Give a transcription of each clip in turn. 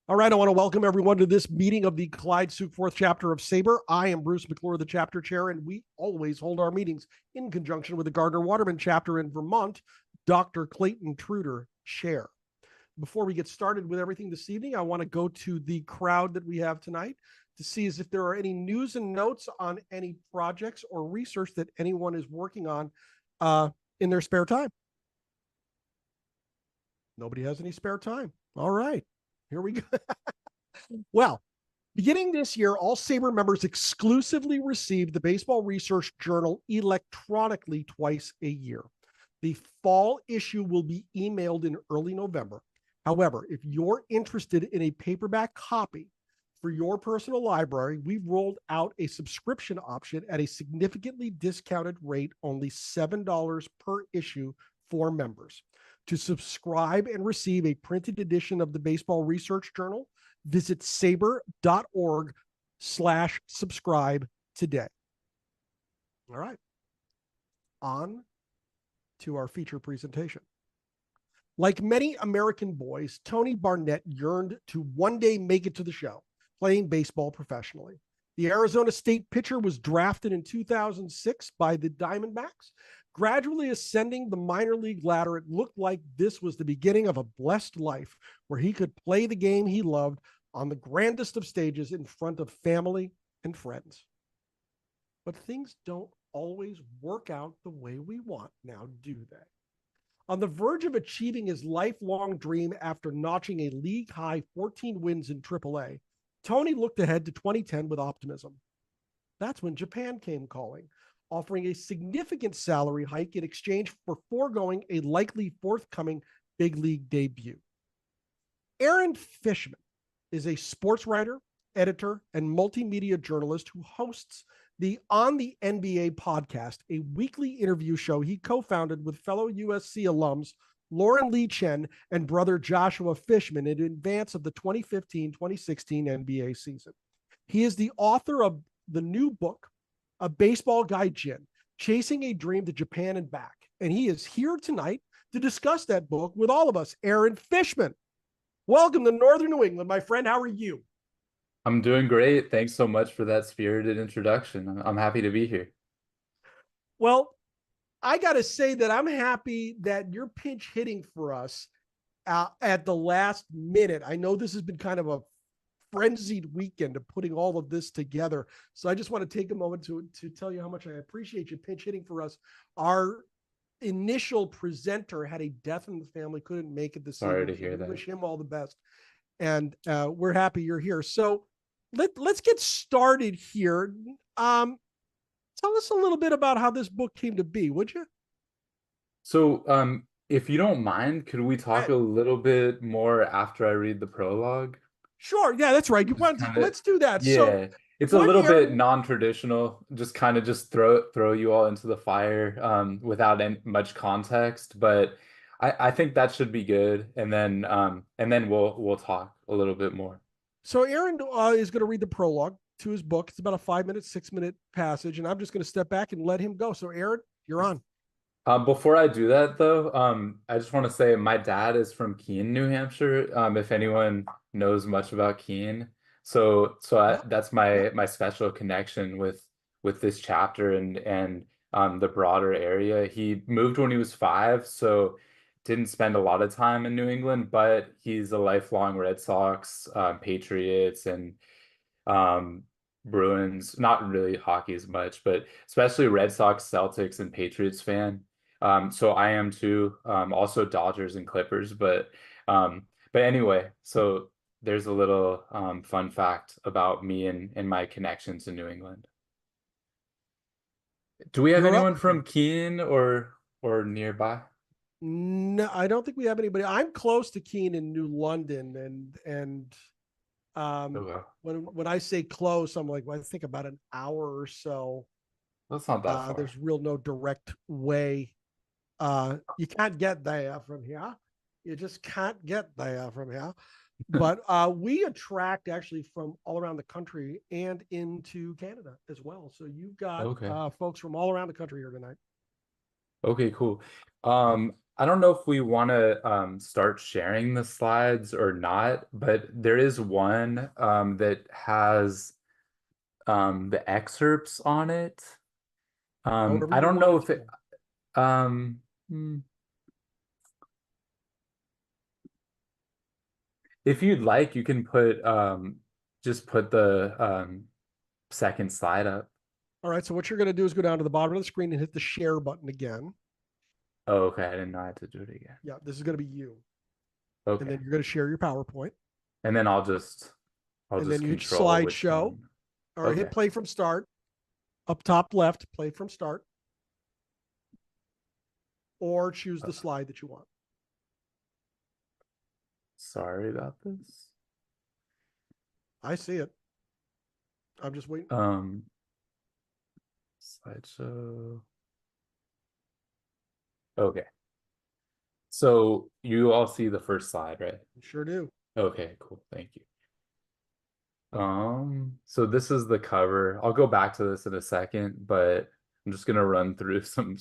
All right, I want to welcome everyone to this meeting of the Clyde Sukeforth chapter of SABR. I am Bruce McClure, the chapter chair, and we always hold our meetings in conjunction with the Gardner-Waterman chapter in Vermont, Dr. Clayton Truder, chair. Before we get started with everything this evening, I want to go to the crowd that we have tonight to see if there are any news and notes on any projects or research that anyone is working on in their spare time. Nobody has any spare time. All right. Here we go. Well, beginning this year, all SABR members exclusively receive the Baseball Research Journal electronically twice a year. The fall issue will be emailed in early November. However, if you're interested in a paperback copy for your personal library, we've rolled out a subscription option at a significantly discounted rate, only $7 per issue for members. To subscribe and receive a printed edition of the Baseball Research Journal, visit sabr.org/subscribe today. All right. On to our feature presentation. Like many American boys, Tony Barnette yearned to one day make it to the show, playing baseball professionally. The Arizona State pitcher was drafted in 2006 by the Diamondbacks. Gradually ascending the minor league ladder, it looked like this was the beginning of a blessed life where he could play the game he loved on the grandest of stages in front of family and friends. But things don't always work out the way we want now, do they? On the verge of achieving his lifelong dream after notching a league-high 14 wins in AAA, Tony looked ahead to 2010 with optimism. That's when Japan came calling, offering a significant salary hike in exchange for foregoing a likely forthcoming big league debut. Aaron Fischman is a sports writer, editor, and multimedia journalist who hosts the On the NBA podcast, a weekly interview show he co-founded with fellow USC alums Loren Lee Chen and brother Joshua Fischman in advance of the 2015-2016 NBA season. He is the author of the new book, A Baseball Gaijin, Chasing a Dream to Japan and Back. And he is here tonight to discuss that book with all of us. Aaron Fischman, welcome to Northern New England, my friend. How are you? I'm doing great. Thanks so much for that spirited introduction. I'm happy to be here. Well, I got to say that I'm happy that you're pinch hitting for us at the last minute. I know this has been kind of a frenzied weekend of putting all of this together. So I just want to take a moment to tell you how much I appreciate you pinch hitting for us. Our initial presenter had a death in the family, couldn't make it this Sorry evening. to hear that. Wish him all the best. And we're happy you're here. So let's get started here. Tell us a little bit about how this book came to be, would you? So, if you don't mind, could we talk a little bit more after I read the prologue? Sure. Yeah, that's right. Let's do that. So Yeah, it's a what little bit Aaron, non-traditional. Just kind of just throw you all into the fire, without much context. But I think that should be good, and then we'll talk a little bit more. so Aaron is going to read the prologue to his book. It's about a 5-minute, 6-minute passage, and I'm just going to step back and let him go. So Aaron, you're on. Before I do that, though, I just want to say my dad is from Keene, New Hampshire. If anyone knows much about Keene, Yep. that's my special connection with this chapter and the broader area. He moved when he was 5, so didn't spend a lot of time in New England, but he's a lifelong Red Sox, Patriots, and um, Bruins. Not really hockey as much, but especially Red Sox, Celtics, and Patriots fan. So I am too. Also Dodgers and Clippers, but anyway, so there's a little fun fact about me and my connections in New England. Do we have You're up. anyone from Keene or nearby? No, I don't think we have anybody. I'm close to Keene in New London, and Okay. when I say close, I'm like, well, I think about an hour or so. That's not that far. There's real no direct way. You can't get there from here. You just can't get there from here. But we attract actually from all around the country and into Canada as well. So you've got Okay. folks from all around the country here tonight. Okay, cool. I don't know if we want to start sharing the slides or not, but there is one that has the excerpts on it. However I you don't want know it if to it go. um if you'd like, you can put just put the second slide up. All right. So what you're going to do is go down to the bottom of the screen and hit the share button again. Oh, okay. I didn't know I had to do it again. Yeah, this is going to be you. And Okay. then you're going to share your PowerPoint. And then I'll And then just you hit control which slideshow one. or hit Okay. play from start. Up top left, play from start. Or choose Uh, the slide that you want. Sorry about this. I see it. I'm just waiting. Slideshow. Okay. So you all see the first slide, right? Sure do. Okay, cool. Thank you. So this is the cover. I'll go back to this in a second, but I'm just gonna run through some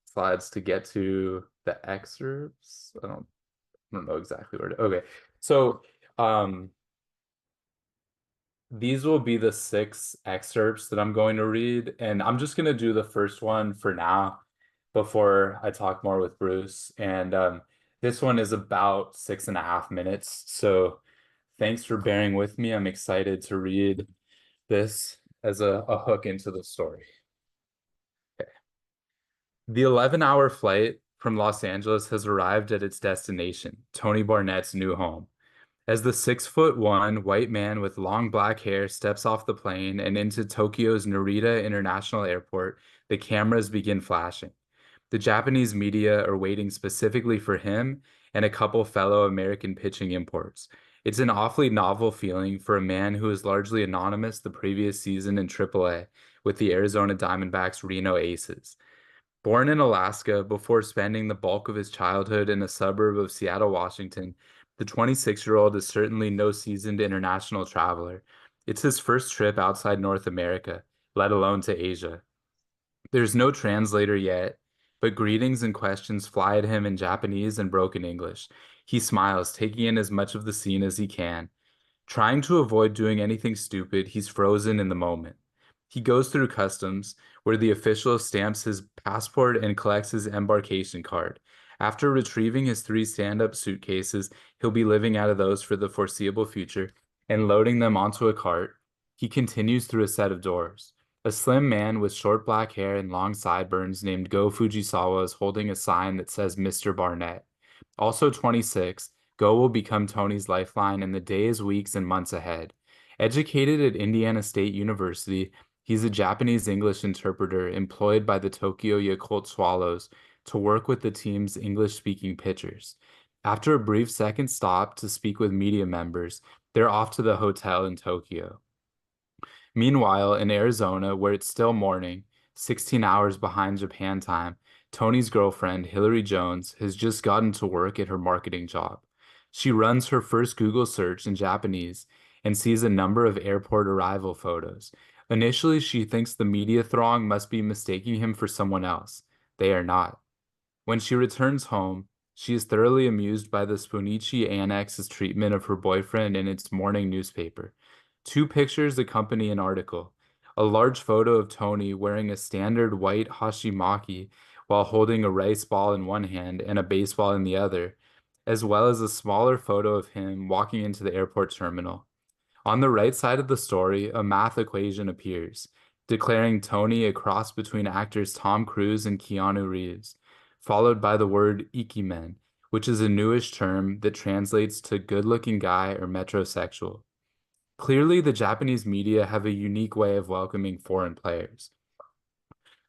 slides to get to the excerpts. I don't know exactly where to. Okay. So, these will be the 6 excerpts that I'm going to read, and I'm just gonna do the first one for now before I talk more with Bruce. And this one is about 6.5 minutes. So thanks for bearing with me. I'm excited to read this as a hook into the story. Okay. The 11-hour flight from Los Angeles has arrived at its destination, Tony Barnett's new home. As the 6'1" white man with long black hair steps off the plane and into Tokyo's Narita International Airport, the cameras begin flashing. The Japanese media are waiting specifically for him and a couple fellow American pitching imports. It's an awfully novel feeling for a man who was largely anonymous the previous season in AAA with the Arizona Diamondbacks Reno Aces. Born in Alaska before spending the bulk of his childhood in a suburb of Seattle, Washington, the 26-year-old is certainly no seasoned international traveler. It's his first trip outside North America, let alone to Asia. There's no translator yet, but greetings and questions fly at him in Japanese and broken English. He smiles, taking in as much of the scene as he can. Trying to avoid doing anything stupid, he's frozen in the moment. He goes through customs, where the official stamps his passport and collects his embarkation card. After retrieving his 3 stand-up suitcases, he'll be living out of those for the foreseeable future, and loading them onto a cart. He continues through a set of doors. A slim man with short black hair and long sideburns named Go Fujisawa is holding a sign that says Mr. Barnett. Also 26, Go will become Tony's lifeline in the days, weeks, and months ahead. Educated at Indiana State University, he's a Japanese English interpreter employed by the Tokyo Yakult Swallows to work with the team's English-speaking pitchers. After a brief second stop to speak with media members, they're off to the hotel in Tokyo. Meanwhile, in Arizona, where it's still morning, 16 hours behind Japan time, Tony's girlfriend, Hillary Jones, has just gotten to work at her marketing job. She runs her first Google search in Japanese and sees a number of airport arrival photos. Initially, she thinks the media throng must be mistaking him for someone else. They are not. When she returns home, she is thoroughly amused by the Spunichi Annex's treatment of her boyfriend in its morning newspaper. 2 pictures accompany an article. A large photo of Tony wearing a standard white hashimaki while holding a rice ball in one hand and a baseball in the other, as well as a smaller photo of him walking into the airport terminal. On the right side of the story, a math equation appears, declaring Tony a cross between actors Tom Cruise and Keanu Reeves, followed by the word ikimen, which is a newish term that translates to good-looking guy or metrosexual. Clearly, the Japanese media have a unique way of welcoming foreign players.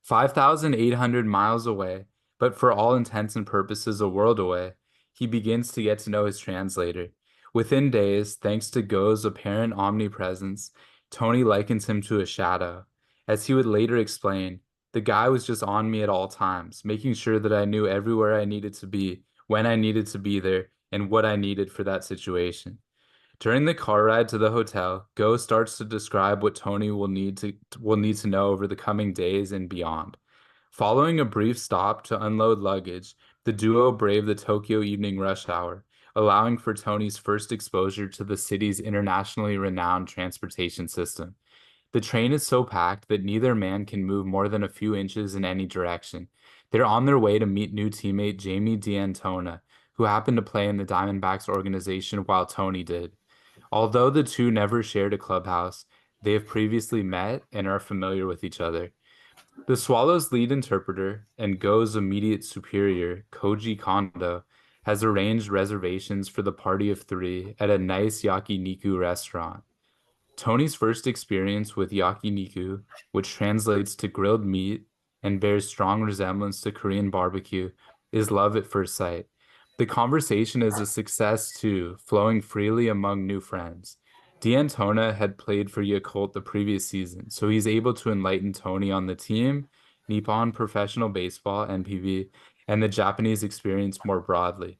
5,800 miles away, but for all intents and purposes a world away, he begins to get to know his translator. Within days, thanks to Go's apparent omnipresence, Tony likens him to a shadow. As he would later explain, the guy was just on me at all times, making sure that I knew everywhere I needed to be, when I needed to be there, and what I needed for that situation. During the car ride to the hotel, Go starts to describe what Tony will need to know over the coming days and beyond. Following a brief stop to unload luggage, the duo braved the Tokyo evening rush hour, allowing for Tony's first exposure to the city's internationally renowned transportation system. The train is so packed that neither man can move more than a few inches in any direction. They're on their way to meet new teammate Jamie D'Antona, who happened to play in the Diamondbacks organization while Tony did. Although the two never shared a clubhouse, they have previously met and are familiar with each other. The Swallows' lead interpreter and Go's immediate superior, Koji Kondo, has arranged reservations for the party of three at a nice yakiniku restaurant. Tony's first experience with yakiniku, which translates to grilled meat and bears strong resemblance to Korean barbecue, is love at first sight. The conversation is a success too, flowing freely among new friends. D'Antona had played for Yakult the previous season, so he's able to enlighten Tony on the team, Nippon Professional Baseball, NPB, and the Japanese experience more broadly.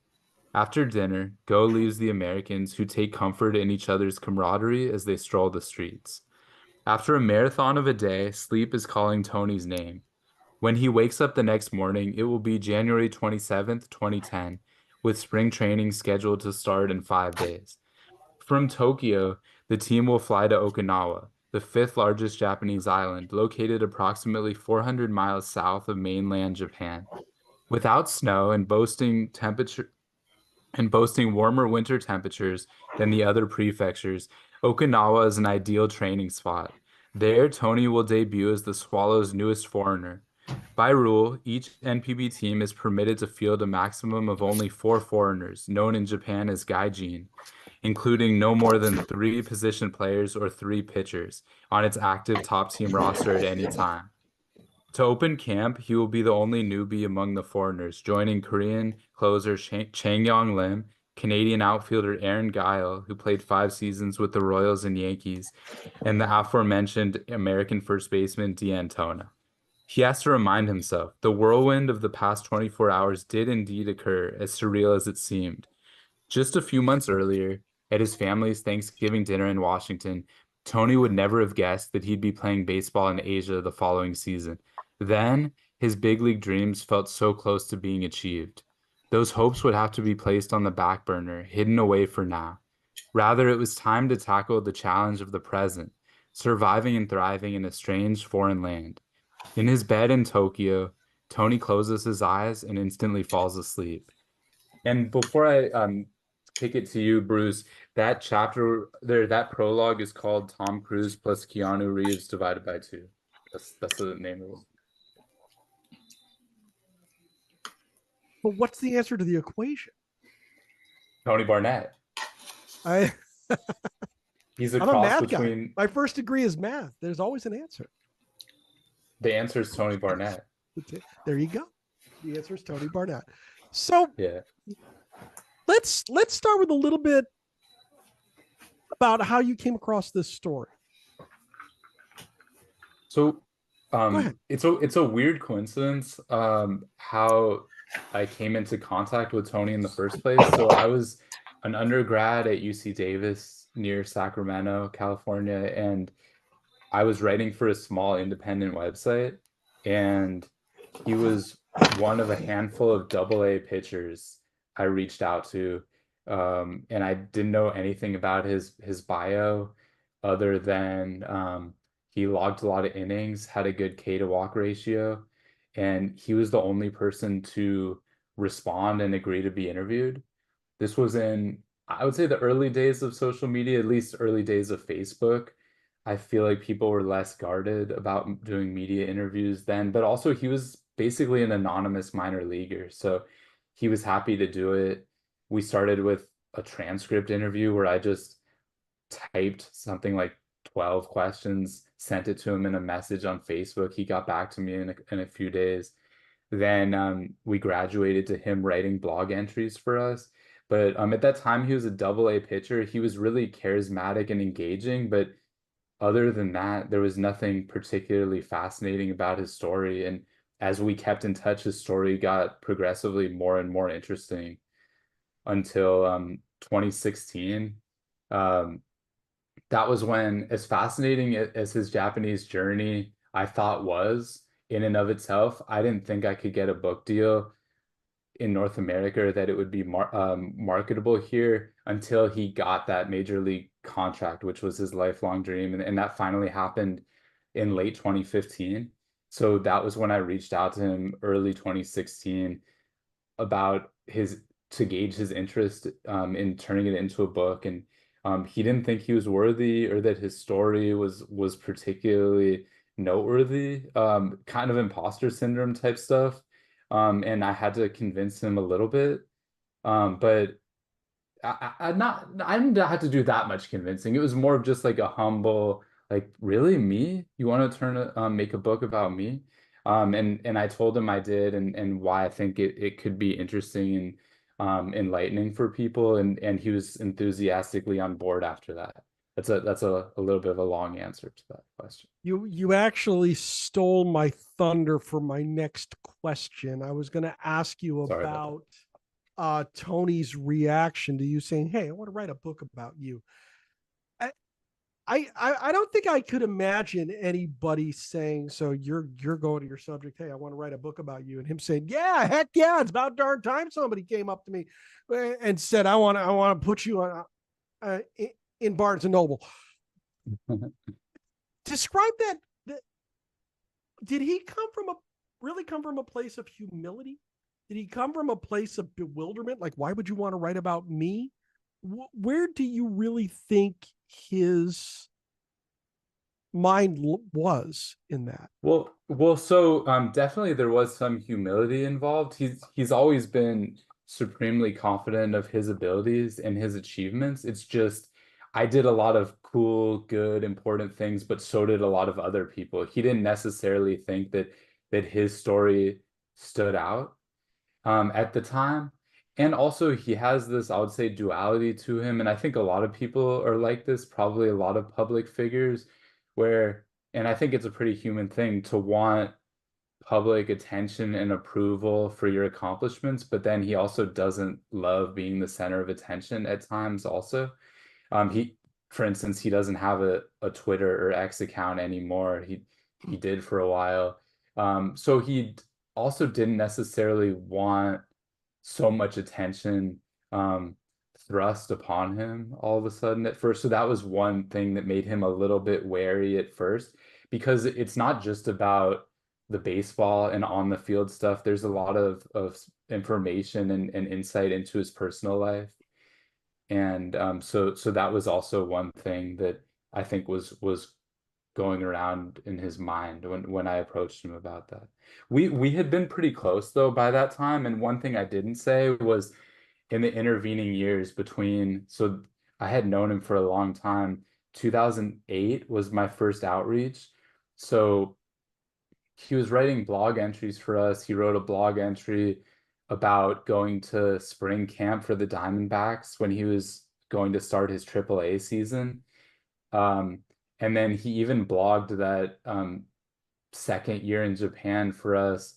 After dinner, Go leaves the Americans, who take comfort in each other's camaraderie as they stroll the streets. After a marathon of a day, sleep is calling Tony's name. When he wakes up the next morning, it will be January 27th, 2010, with spring training scheduled to start in 5 days. From Tokyo, the team will fly to Okinawa, the fifth largest Japanese island, located approximately 400 miles south of mainland Japan. Without snow and boasting warmer winter temperatures than the other prefectures, Okinawa is an ideal training spot. There, Tony will debut as the Swallows' newest foreigner. By rule, each NPB team is permitted to field a maximum of only 4 foreigners, known in Japan as Gaijin, including no more than 3 position players or 3 pitchers on its active top team roster at any time. To open camp, he will be the only newbie among the foreigners, joining Korean closer Chang-Yong Lim, Canadian outfielder Aaron Guile, who played 5 seasons with the Royals and Yankees, and the aforementioned American first baseman D'Antona. He has to remind himself the whirlwind of the past 24 hours did indeed occur, as surreal as it seemed. Just a few months earlier, at his family's Thanksgiving dinner in Washington, Tony would never have guessed that he'd be playing baseball in Asia the following season. Then, his big league dreams felt so close to being achieved. Those hopes would have to be placed on the back burner, hidden away for now. Rather, it was time to tackle the challenge of the present, surviving and thriving in a strange foreign land. In his bed in Tokyo, Tony closes his eyes and instantly falls asleep. And before I kick it to you, Bruce, that chapter there, that prologue is called Tom Cruise plus Keanu Reeves divided by two. That's the name of it. But what's the answer to the equation? Tony Barnette. I He's a I'm a cross math between. guy. My first degree is math. There's always an answer. The answer is Tony Barnette. There you go. The answer is Tony Barnette. So Yeah. let's start with a little bit about how you came across this story. So Go ahead. it's a weird coincidence how I came into contact with Tony in the first place. So I was an undergrad at UC Davis near Sacramento, California, and I was writing for a small independent website, and he was one of a handful of AA pitchers I reached out to. And I didn't know anything about his bio other than he logged a lot of innings, had a good K to walk ratio, and he was the only person to respond and agree to be interviewed. This was in, I would say, the early days of social media, at least early days of Facebook. I feel like people were less guarded about doing media interviews then, but also he was basically an anonymous minor leaguer. So he was happy to do it. We started with a transcript interview where I just typed something like 12 questions, sent it to him in a message on Facebook. He got back to me in a few days. Then we graduated to him writing blog entries for us. But at that time, he was a AA pitcher. He was really charismatic and engaging, but other than that, there was nothing particularly fascinating about his story. And as we kept in touch, his story got progressively more and more interesting until 2016. That was when, as fascinating as his Japanese journey I thought was, in and of itself, I didn't think I could get a book deal in North America, or that it would be marketable here until he got that major league contract, which was his lifelong dream. And that finally happened in late 2015. So that was when I reached out to him early 2016 about to gauge his interest in turning it into a book. And he didn't think he was worthy, or that his story was particularly noteworthy, kind of imposter syndrome type stuff. And I had to convince him a little bit. But I didn't have to do that much convincing. It was more of just like a humble, like, really, me? You want to make a book about me? And I told him I did, and why I think it could be interesting and enlightening for people, and he was enthusiastically on board after that. That's a little bit of a long answer to that question. You actually stole my thunder for my next question. I was going to ask you Sorry about about Tony's reaction to you saying, "Hey, I want to write a book about you." I don't think I could imagine anybody saying, "So you're going to your subject, hey, I want to write a book about you," and him saying, "Yeah, heck yeah, it's about darn time somebody came up to me and said, I want to put you on in Barnes and Noble." Describe that. Did he really come from a place of humility? Did he come from a place of bewilderment? Like, why would you want to write about me? Where do you really think his mind was in that? So definitely there was some humility involved. He's always been supremely confident of his abilities and his achievements. It's just I did a lot of cool, good, important things, but so did a lot of other people. He didn't necessarily think that his story stood out at the time. And also he has this, I would say, duality to him. And I think a lot of people are like this, probably a lot of public figures, where, and I think it's a pretty human thing to want public attention and approval for your accomplishments, but then he also doesn't love being the center of attention at times also. He, for instance, he doesn't have a Twitter or X account anymore. He did for a while. So he also didn't necessarily want so much attention thrust upon him all of a sudden at first. So that was one thing that made him a little bit wary at first, because it's not just about the baseball and on the field stuff. There's a lot of information and insight into his personal life. And so that was also one thing that I think was going around in his mind when I approached him about that. We had been pretty close though by that time, and one thing I didn't say was in the intervening years between, so I had known him for a long time. 2008 was my first outreach. So he was writing blog entries for us. He wrote a blog entry about going to spring camp for the Diamondbacks when he was going to start his AAA season. And then he even blogged that second year in Japan for us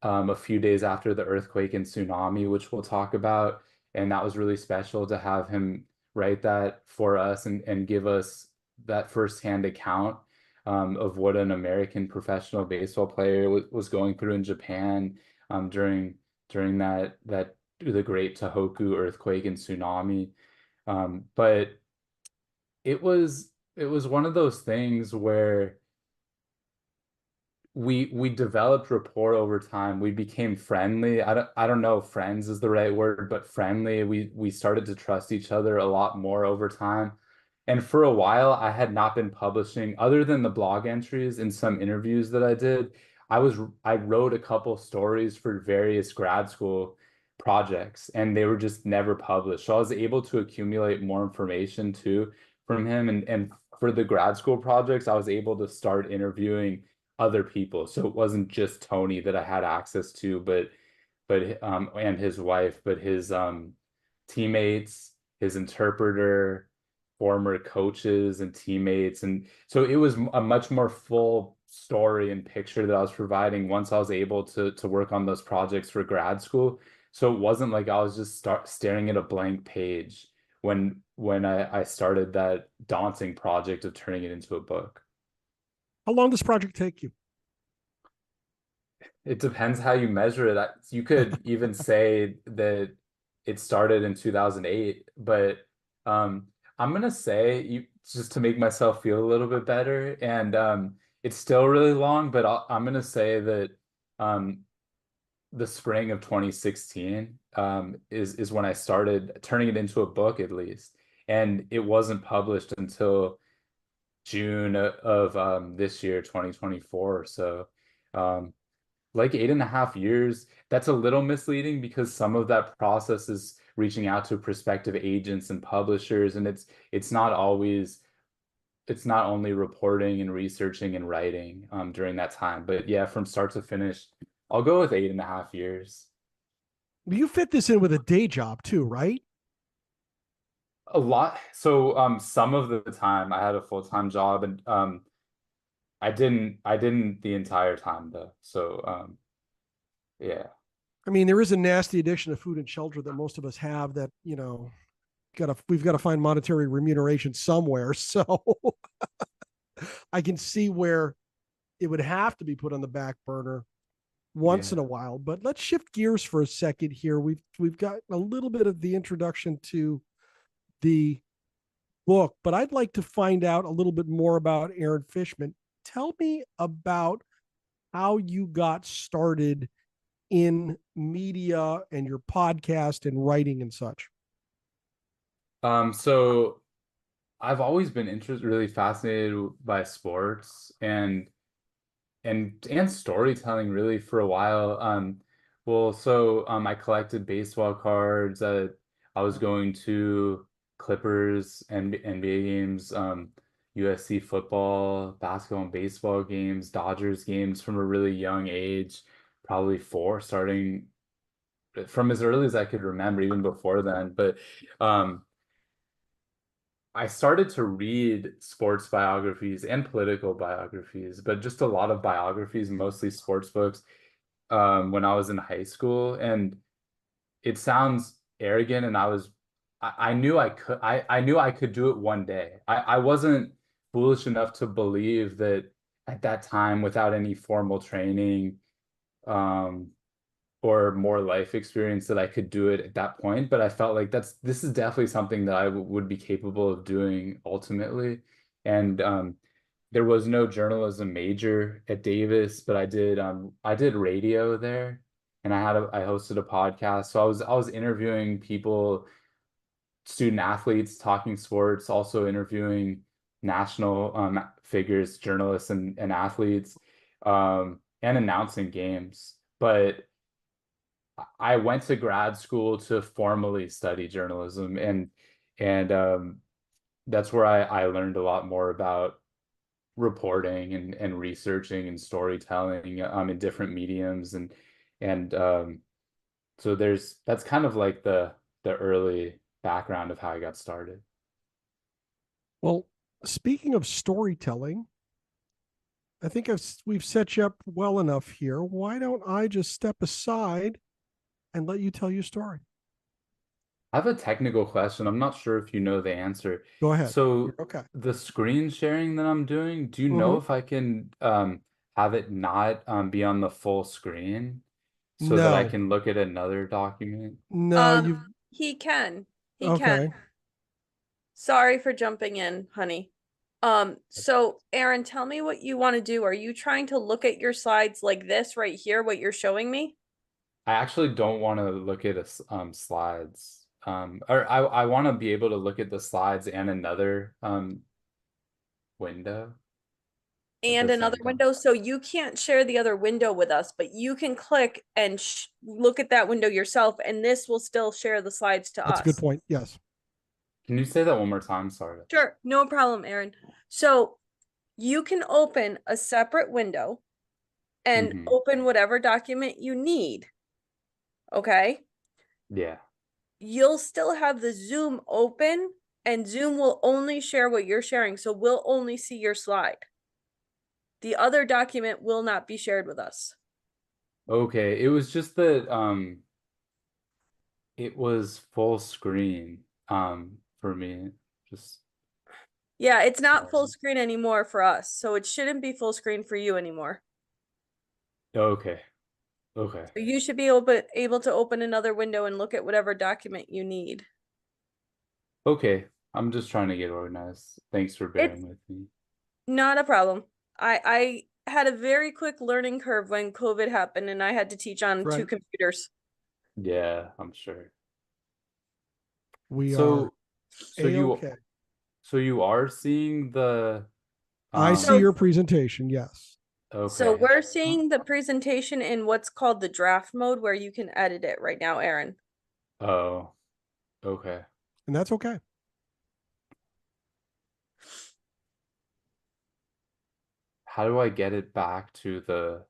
a few days after the earthquake and tsunami, which we'll talk about. And that was really special to have him write that for us and give us that firsthand account of what an American professional baseball player was going through in Japan during that the Great Tohoku earthquake and tsunami. But it was one of those things where we developed rapport over time. We became friendly. I don't know if friends is the right word, but friendly. We started to trust each other a lot more over time. And for a while, I had not been publishing, other than the blog entries and some interviews that I did. I wrote a couple stories for various grad school projects, and they were just never published. So I was able to accumulate more information too from him. And for the grad school projects, I was able to start interviewing other people. So it wasn't just Tony that I had access to, but and his wife, but his teammates, his interpreter, former coaches and teammates. And so it was a much more full story and picture that I was providing once I was able to work on those projects for grad school. So it wasn't like I was just staring at a blank page when I started that daunting project of turning it into a book. How long does this project take you? It depends how you measure it. You could even say that it started in 2008, but um, I'm gonna say you just to make myself feel a little bit better, and it's still really long, but I'm gonna say that um, the spring of 2016 is when I started turning it into a book at least, and it wasn't published until June of this year, 2024. So. Um, like 8.5 years. That's a little misleading because some of that process is reaching out to prospective agents and publishers, and it's not only reporting and researching and writing during that time. But yeah, from start to finish, I'll go with 8.5 years. You fit this in with a day job too, right? A lot. So some of the time I had a full-time job, and I didn't the entire time though. So yeah. I mean, there is a nasty addiction to food and shelter that most of us have that, we've got to find monetary remuneration somewhere. So I can see where it would have to be put on the back burner once in Yeah. a while. But let's shift gears for a second here. We've got a little bit of the introduction to the book, but I'd like to find out a little bit more about Aaron Fischman. Tell me about how you got started in media and your podcast and writing and such. So I've always been really fascinated by sports and storytelling really for a while. I collected baseball cards. I was going to Clippers and NBA games, USC football, basketball and baseball games, Dodgers games from a really young age, probably four, starting from as early as I could remember, even before then. But um, I started to read sports biographies and political biographies, but just a lot of biographies, mostly sports books, when I was in high school. And it sounds arrogant, and I knew I knew I could do it one day. I wasn't foolish enough to believe that at that time, without any formal training, um, or more life experience that I could do it at that point. But I felt like this is definitely something that I would be capable of doing ultimately. And there was no journalism major at Davis, but I did radio there, and I hosted a podcast. So I was interviewing people, student athletes, talking sports, also interviewing national figures, journalists and athletes, and announcing games. But I went to grad school to formally study journalism, and that's where I learned a lot more about reporting and researching and storytelling in different mediums, and so that's kind of like the early background of how I got started. Well, speaking of storytelling, I think we've set you up well enough here. Why don't I just step aside and let you tell your story? I have a technical question. I'm not sure if you know the answer. Go ahead. You're So okay. the screen sharing that I'm doing, do you know Mm-hmm. if I can have it not be on the full screen so that I No, can look at another document? no, you've He can. He can. okay. Sorry for jumping in, honey. So Aaron, tell me what you want to do. Are you trying to look at your slides like this right here, what you're showing me? I actually don't want to look at slides. Or I want to be able to look at the slides and another window at And the another same time. window. So you can't share the other window with us, but you can click and look at that window yourself, and this will still share the slides to That's a good us. point. Yes. Can you say that one more time? Sorry. Sure, no problem, Aaron. So you can open a separate window and Hmm. open whatever document you need. Okay. Yeah. You'll still have the Zoom open, and Zoom will only share what you're sharing. So we'll only see your slide. The other document will not be shared with us. Okay. It was just that it was full screen for me. Just Yeah, it's not full sorry. screen anymore for us. So it shouldn't be full screen for you anymore. Okay. Okay. So you should be able to open another window and look at whatever document you need. Okay. I'm just trying to get organized. Thanks for bearing It's with me. not a problem. I had a very quick learning curve when COVID happened and I had to teach on Right. 2 computers. Yeah, I'm sure. We So, are so you, A-okay. so you are seeing the, I see So- your presentation. Yes. So okay. we're seeing the presentation in what's called the draft mode where you can edit it right now, Aaron. Oh, okay. And that's okay. How do I get it back to the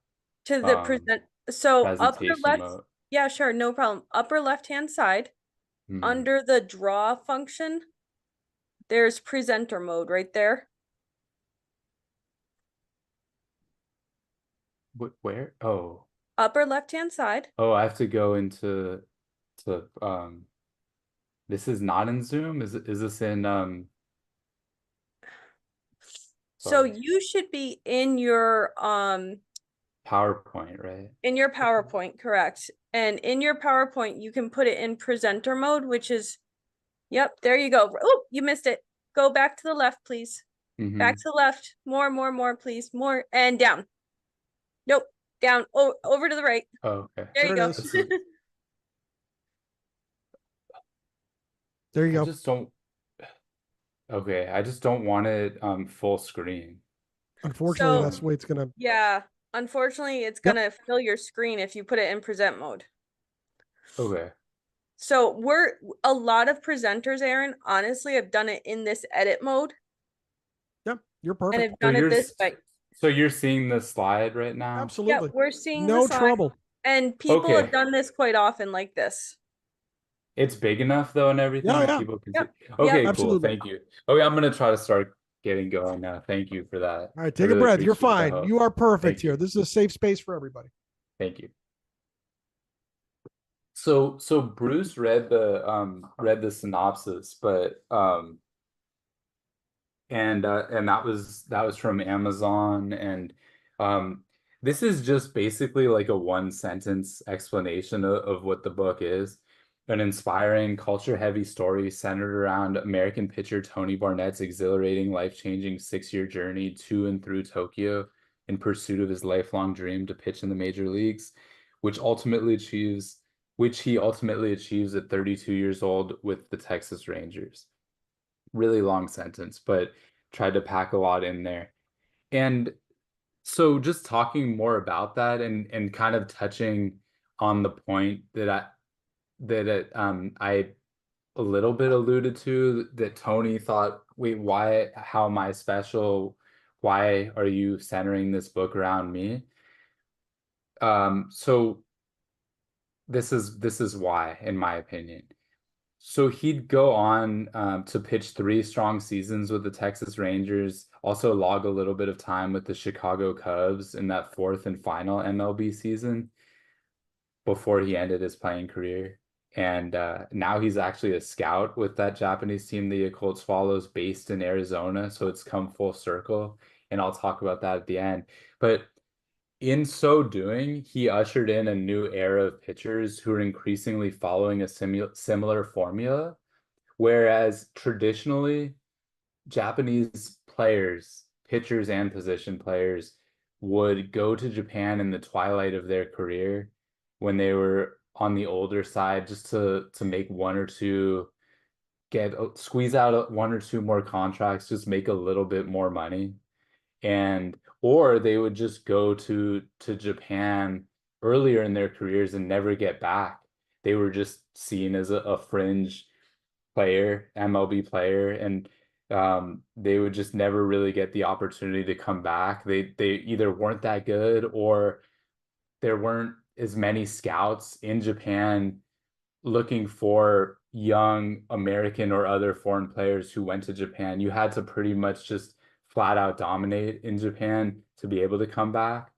To the present, so upper presentation left, mode? yeah, sure, no problem. Upper left-hand side, Mhm. under the draw function, there's presenter mode right there. Where? Oh, Upper left-hand side. oh, I have to go into this is not in Zoom. Is this in So sorry, you should be in your PowerPoint, right? PowerPoint, correct? And in your PowerPoint, you can put it in presenter mode, which is, yep, there you go. Oh, you missed it. Go back to the left, please. Back to the left. More, please. More and down. Nope. Down. Oh, over to the right. Oh, okay. There you There go. it is. There you I go. just don't. Okay, I just don't want it full screen. Unfortunately, So- that's the way it's gonna. Yeah. Unfortunately, it's Yep. gonna fill your screen if you put it in present mode. Okay. So a lot of presenters, Aaron, honestly have done it in this edit mode Yep, you're and perfect. have done it this way. So you're seeing the slide right now? Yeah, Absolutely. we're seeing No the slide, trouble. and people have Okay. done this quite often like this. It's big enough though and everything Yeah, that yeah. people can Yep. see. Okay, cool. Absolutely. Thank you. Okay, I'm gonna try to start getting going now. Thank you for that. All right, I take a really breath. You're appreciate the fine. help. You are perfect Thank here. you. This is a safe space for everybody. Thank you. So Bruce read the synopsis, but and that was from Amazon, and this is just basically like a one sentence explanation of what the book is. An inspiring, culture-heavy story centered around American pitcher Tony Barnette's exhilarating, life-changing 6-year journey to and through Tokyo in pursuit of his lifelong dream to pitch in the major leagues, which he ultimately achieves at 32 years old with the Texas Rangers. Really long sentence, but tried to pack a lot in there. And so just talking more about that and kind of touching on the point that I a little bit alluded to, that Tony thought, wait, how am I special? Why are you centering this book around me? So this is why, in my opinion. So he'd go on to pitch 3 strong seasons with the Texas Rangers, also log a little bit of time with the Chicago Cubs in that 4th and final MLB season before he ended his playing career. And now he's actually a scout with that Japanese team, the Yakult Swallows, based in Arizona. So it's come full circle, and I'll talk about that at the end. But in so doing, he ushered in a new era of pitchers who are increasingly following a similar formula, whereas traditionally, Japanese players, pitchers and position players, would go to Japan in the twilight of their career when they were on the older side, just to make one or two, squeeze out 1 or 2 more contracts, just make a little bit more money. And or they would just go to Japan earlier in their careers and never get back. They were just seen as a fringe player, MLB player, and they would just never really get the opportunity to come back. They either weren't that good, or there weren't as many scouts in Japan looking for young American or other foreign players who went to Japan. You had to pretty much just flat out dominate in Japan to be able to come back,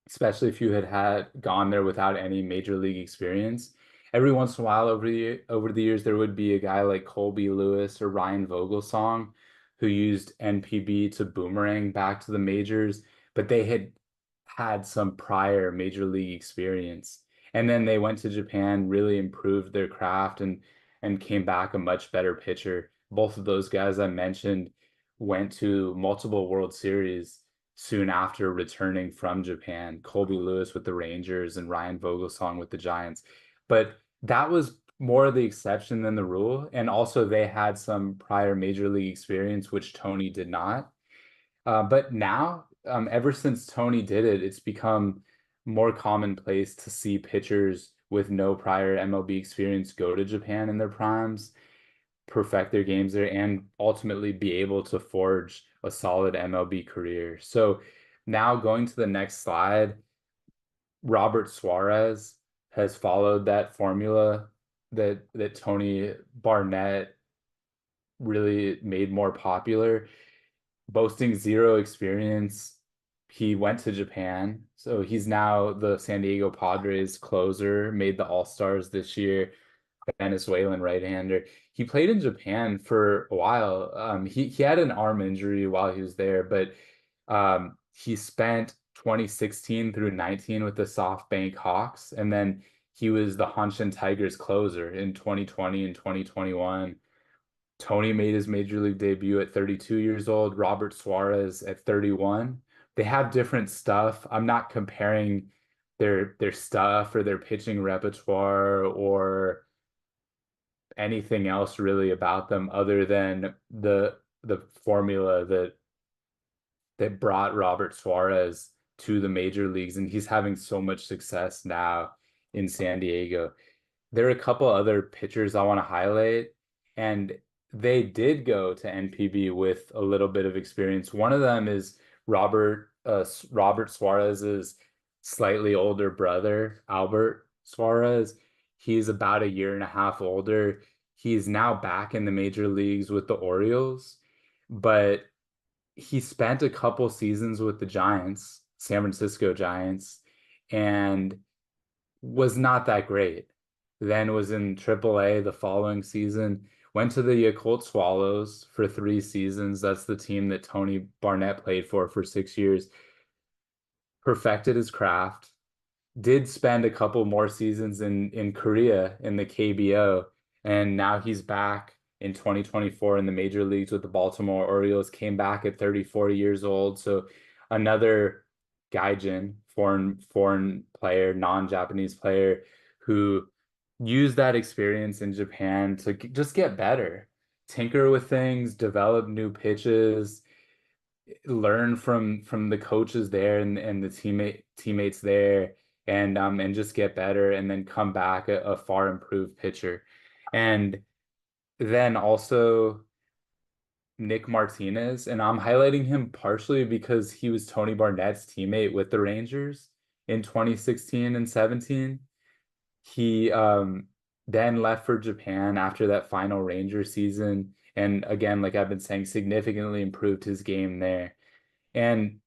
especially if you had gone there without any major league experience. Every once in a while over the years, there would be a guy like Colby Lewis or Ryan Vogelsong who used NPB to boomerang back to the majors, but they had had some prior major league experience. And then they went to Japan, really improved their craft, and came back a much better pitcher. Both of those guys I mentioned went to multiple World Series soon after returning from Japan. Colby Lewis with the Rangers and Ryan Vogelsong with the Giants. But that was more the exception than the rule. And also they had some prior major league experience, which Tony did not. But now, ever since Tony did it, it's become more commonplace to see pitchers with no prior MLB experience go to Japan in their primes, perfect their games there, and ultimately be able to forge a solid MLB career. So now going to the next slide, Robert Suarez has followed that formula that Tony Barnette really made more popular. Boasting zero experience, he went to Japan. So he's now the San Diego Padres closer, made the All-Stars this year, Venezuelan right-hander. He played in Japan for a while. He had an arm injury while he was there, but he spent 2016 through 19 with the SoftBank Hawks, and then he was the Hanshin Tigers closer in 2020 and 2021. Tony made his major league debut at 32 years old, Robert Suarez at 31. They have different stuff. I'm not comparing their stuff or their pitching repertoire or anything else really about them other than the formula that brought Robert Suarez to the major leagues, and he's having so much success now in San Diego. There are a couple other pitchers I want to highlight, and they did go to NPB with a little bit of experience. One of them is Robert Suarez's slightly older brother, Albert Suarez. He's about a year and a half older. He's now back in the major leagues with the Orioles, but he spent a couple seasons with the Giants, San Francisco Giants, and was not that great. Then was in AAA the following season, went to the Yakult Swallows for 3 seasons. That's the team that Tony Barnette played for 6 years. Perfected his craft. Did spend a couple more seasons in Korea in the KBO, and now he's back in 2024 in the major leagues with the Baltimore Orioles. Came back at 34 years old. So another Gaijin, foreign player, non-Japanese player who used that experience in Japan to just get better, tinker with things, develop new pitches, learn from the coaches there and the teammates there, and just get better, and then come back a far improved pitcher. And then also Nick Martinez, and I'm highlighting him partially because he was Tony Barnette's teammate with the Rangers in 2016 and 17. He then left for Japan after that final Ranger season, and again, like I've been saying, significantly improved his game there. And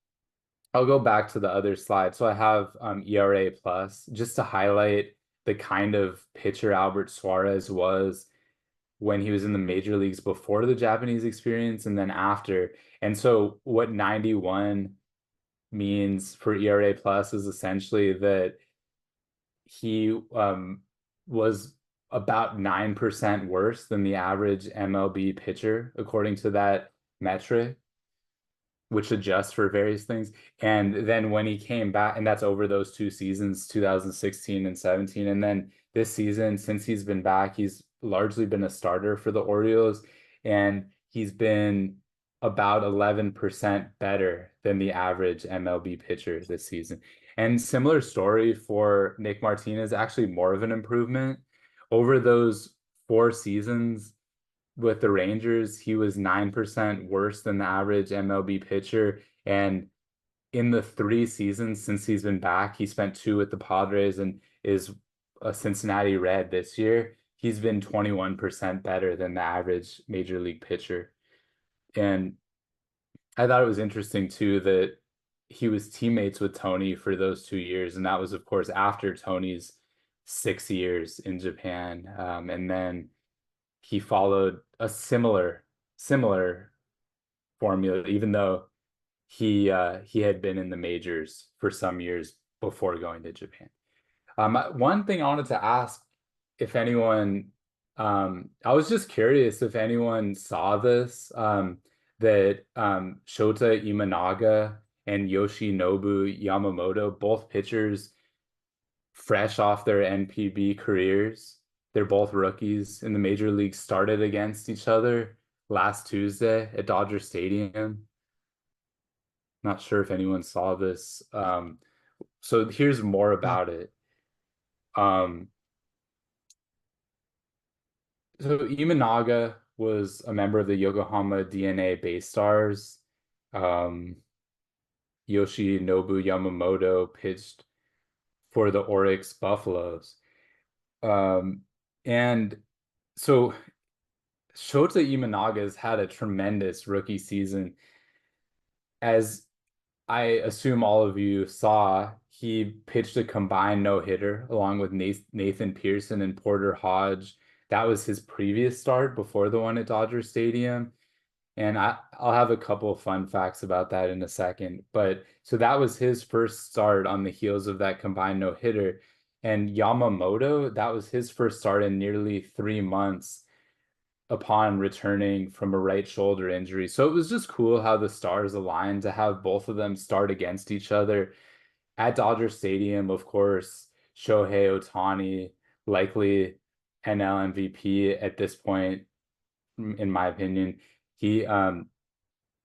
I'll go back to the other slide. So I have ERA plus, just to highlight the kind of pitcher Albert Suarez was when he was in the major leagues before the Japanese experience and then after. And so what 91 means for ERA plus is essentially that he was about 9% worse than the average MLB pitcher, according to that metric, which adjusts for various things. And then when he came back, and that's over those 2 seasons, 2016 and 17. And then this season, since he's been back, he's largely been a starter for the Orioles, and he's been about 11% better than the average MLB pitcher this season. And similar story for Nick Martinez, actually more of an improvement. Over those 4 seasons with the Rangers, he was 9% worse than the average MLB pitcher. And in the 3 seasons since he's been back, he spent 2 with the Padres and is a Cincinnati Red this year. He's been 21% better than the average major league pitcher. And I thought it was interesting too that he was teammates with Tony for those 2 years, and that was of course after Tony's 6 years in Japan. And then he followed a similar formula, even though he had been in the majors for some years before going to Japan. One thing I wanted to ask if anyone, I was just curious if anyone saw this, that Shota Imanaga and Yoshinobu Yamamoto, both pitchers fresh off their NPB careers, they're both rookies in the major leagues, started against each other last Tuesday at Dodger Stadium. Not sure if anyone saw this. So here's more about it. So Imanaga was a member of the Yokohama DNA Bay Stars. Yoshinobu Yamamoto pitched for the Oryx Buffaloes. And so Shota Imanaga has had a tremendous rookie season. As I assume all of you saw, he pitched a combined no-hitter along with Nathan Pearson and Porter Hodge. That was his previous start before the one at Dodger Stadium. And I'll have a couple of fun facts about that in a second. But so that was his first start on the heels of that combined no-hitter. And Yamamoto, that was his first start in nearly 3 months upon returning from a right shoulder injury. So it was just cool how the stars aligned to have both of them start against each other at Dodger Stadium. Of course, Shohei Ohtani, likely NL MVP at this point, in my opinion. He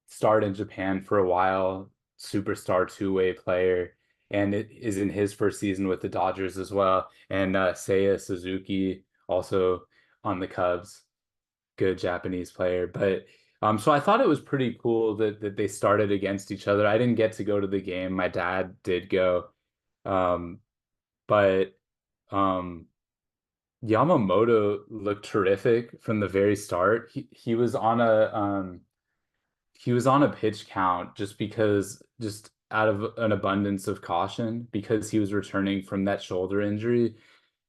starred in Japan for a while, superstar two-way player, and it is in his first season with the Dodgers as well. And Seiya Suzuki also on the Cubs, good Japanese player. But so I thought it was pretty cool that they started against each other. I didn't get to go to the game. My dad did go. But Yamamoto looked terrific from the very start. He was on a pitch count just out of an abundance of caution because he was returning from that shoulder injury.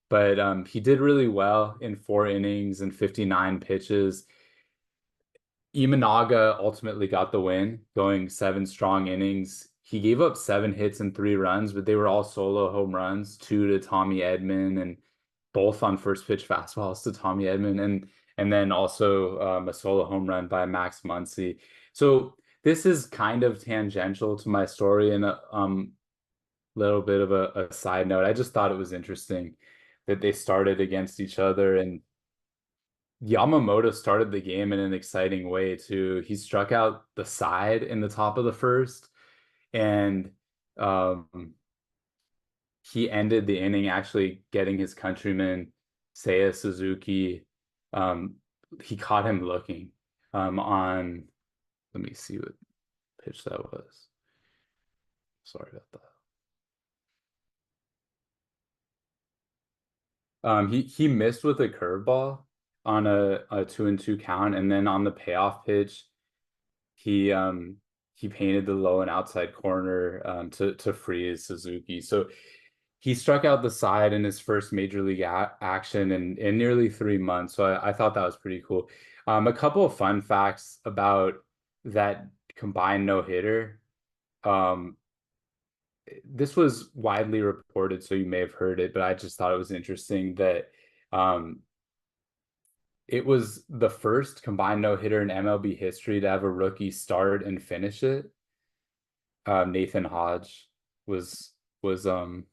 But he did really well in 4 innings and 59 pitches. Imanaga ultimately got the win, going 7 strong innings. He gave up 7 hits and 3 runs, but they were all solo home runs, 2 to Tommy Edman, and both on first pitch fastballs to Tommy Edman, and then also a solo home run by Max Muncy. So this is kind of tangential to my story and a little bit of a side note. I just thought it was interesting that they started against each other, and Yamamoto started the game in an exciting way too. He struck out the side in the top of the first, and he ended the inning actually getting his countryman Seiya Suzuki. He caught him looking on. Let me see what pitch that was. Sorry about that. He missed with a curveball on a 2-2 count, and then on the payoff pitch, he painted the low and outside corner to freeze Suzuki. So he struck out the side in his first major league action in nearly 3 months. So I thought that was pretty cool. A couple of fun facts about that combined no-hitter. This was widely reported, so you may have heard it, but I just thought it was interesting that it was the first combined no-hitter in MLB history to have a rookie start and finish it. Nathan Hodge was the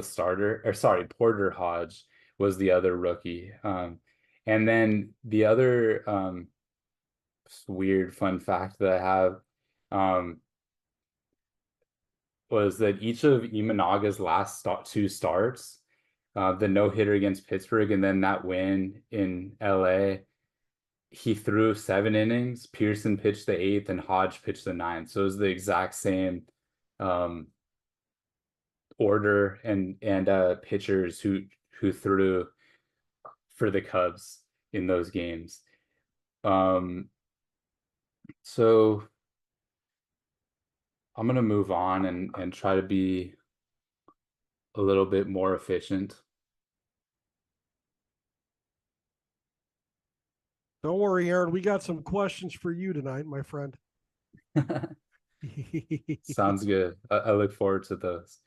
starter, or sorry, Porter Hodge was the other rookie. And then the other weird fun fact that I have was that each of Imanaga's last 2 starts, the no-hitter against Pittsburgh and then that win in LA, he threw 7 innings. Pearson pitched the 8th and Hodge pitched the 9th. So it was the exact same order and pitchers who threw for the Cubs in those games. So I'm gonna move on and try to be a little bit more efficient. Don't worry, Aaron. We got some questions for you tonight, my friend. Sounds good. I look forward to those.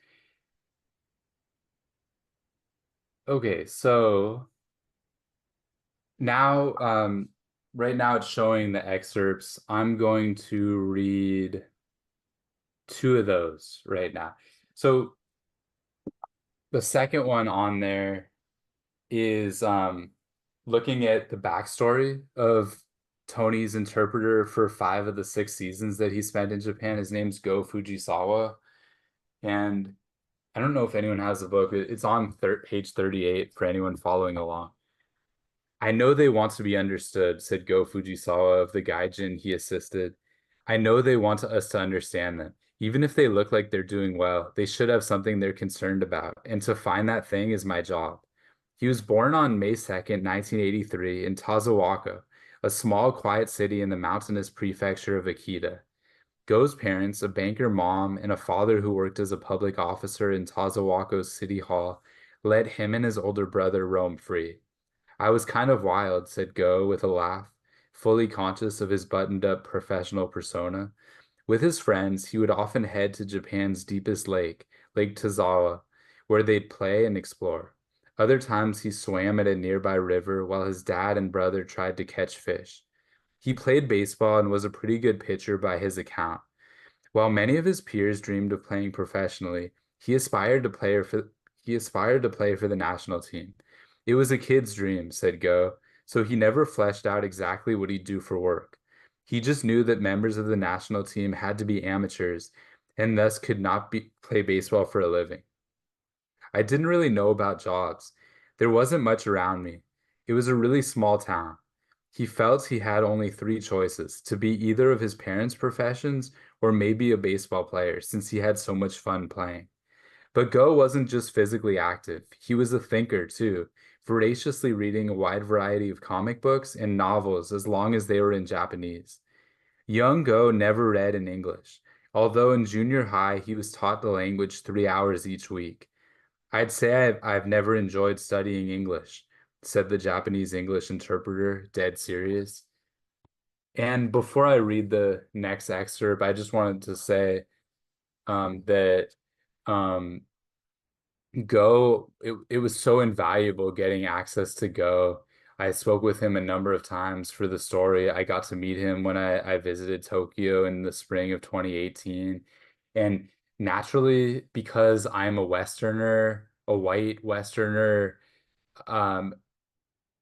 Okay, so now, right now it's showing the excerpts. I'm going to read two of those right now. So the second one on there is looking at the backstory of Tony's interpreter for 5 of the 6 seasons that he spent in Japan. His name's Go Fujisawa. And I don't know if anyone has the book. It's on page 38 for anyone following along. I know they want to be understood, said Go Fujisawa of the Gaijin he assisted. I know they want us to understand them. Even if they look like they're doing well, they should have something they're concerned about, and to find that thing is my job. He was born on May 2nd, 1983, in Tazawako, a small, quiet city in the mountainous prefecture of Akita. Go's parents, a banker mom and a father who worked as a public officer in Tazawako's city hall, let him and his older brother roam free. I was kind of wild, said Go with a laugh, fully conscious of his buttoned-up professional persona. With his friends, he would often head to Japan's deepest lake, Lake Tazawa, where they'd play and explore. Other times he swam at a nearby river while his dad and brother tried to catch fish. He played baseball and was a pretty good pitcher by his account. While many of his peers dreamed of playing professionally, he aspired to play for the national team. It was a kid's dream, said Go, so he never fleshed out exactly what he'd do for work. He just knew that members of the national team had to be amateurs and thus could not play baseball for a living. I didn't really know about jobs. There wasn't much around me. It was a really small town. He felt he had only 3 choices, to be either of his parents' professions or maybe a baseball player, since he had so much fun playing. But Go wasn't just physically active. He was a thinker, too, voraciously reading a wide variety of comic books and novels as long as they were in Japanese. Young Go never read in English, although in junior high he was taught the language 3 hours each week. I'd say I've never enjoyed studying English, said the Japanese English interpreter, dead serious. And before I read the next excerpt, I just wanted to say that um, it was so invaluable getting access to Go. I spoke with him a number of times for the story. I got to meet him when I visited Tokyo in the spring of 2018. And naturally, because I'm a Westerner, a white Westerner, um,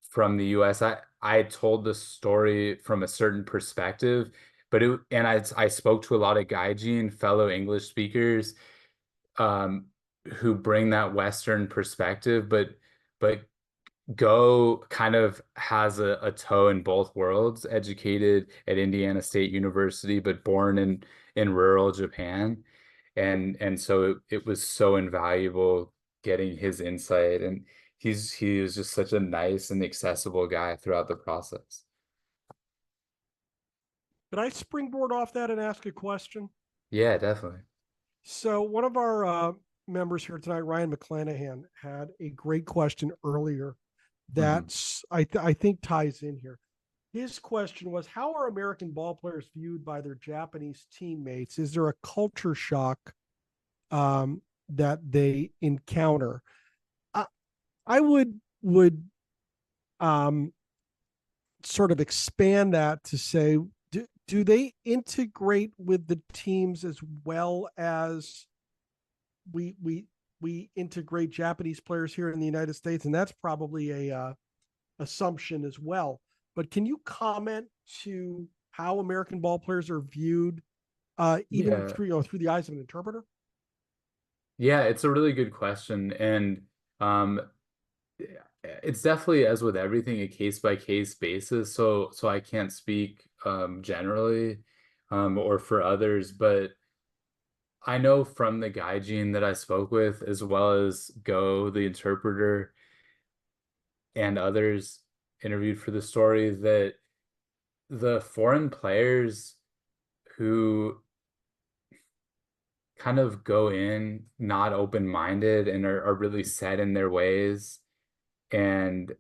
from the US, I told the story from a certain perspective, but I spoke to a lot of Gaijin fellow English speakers um, who bring that Western perspective, but Go kind of has a toe in both worlds, educated at Indiana State University, but born in rural Japan. And so it was so invaluable getting his insight. And he was just such a nice and accessible guy throughout the process. Could I springboard off that and ask a question? Yeah, definitely. So one of our members here tonight, Ryan McClanahan, had a great question earlier that's I think ties in here. His question was, how are American ball players viewed by their Japanese teammates? Is there a culture shock that they encounter? I would sort of expand that to say, do they integrate with the teams as well as we integrate Japanese players here in the United States? And that's probably a assumption as well. But can you comment to how American ball players are viewed, even through the eyes of an interpreter? Yeah, it's a really good question, and it's definitely, as with everything, a case by case basis. So I can't speak generally or for others, but I know from the Gaijin that I spoke with, as well as Go, the interpreter, and others interviewed for the story, that the foreign players who kind of go in not open-minded and are really set in their ways and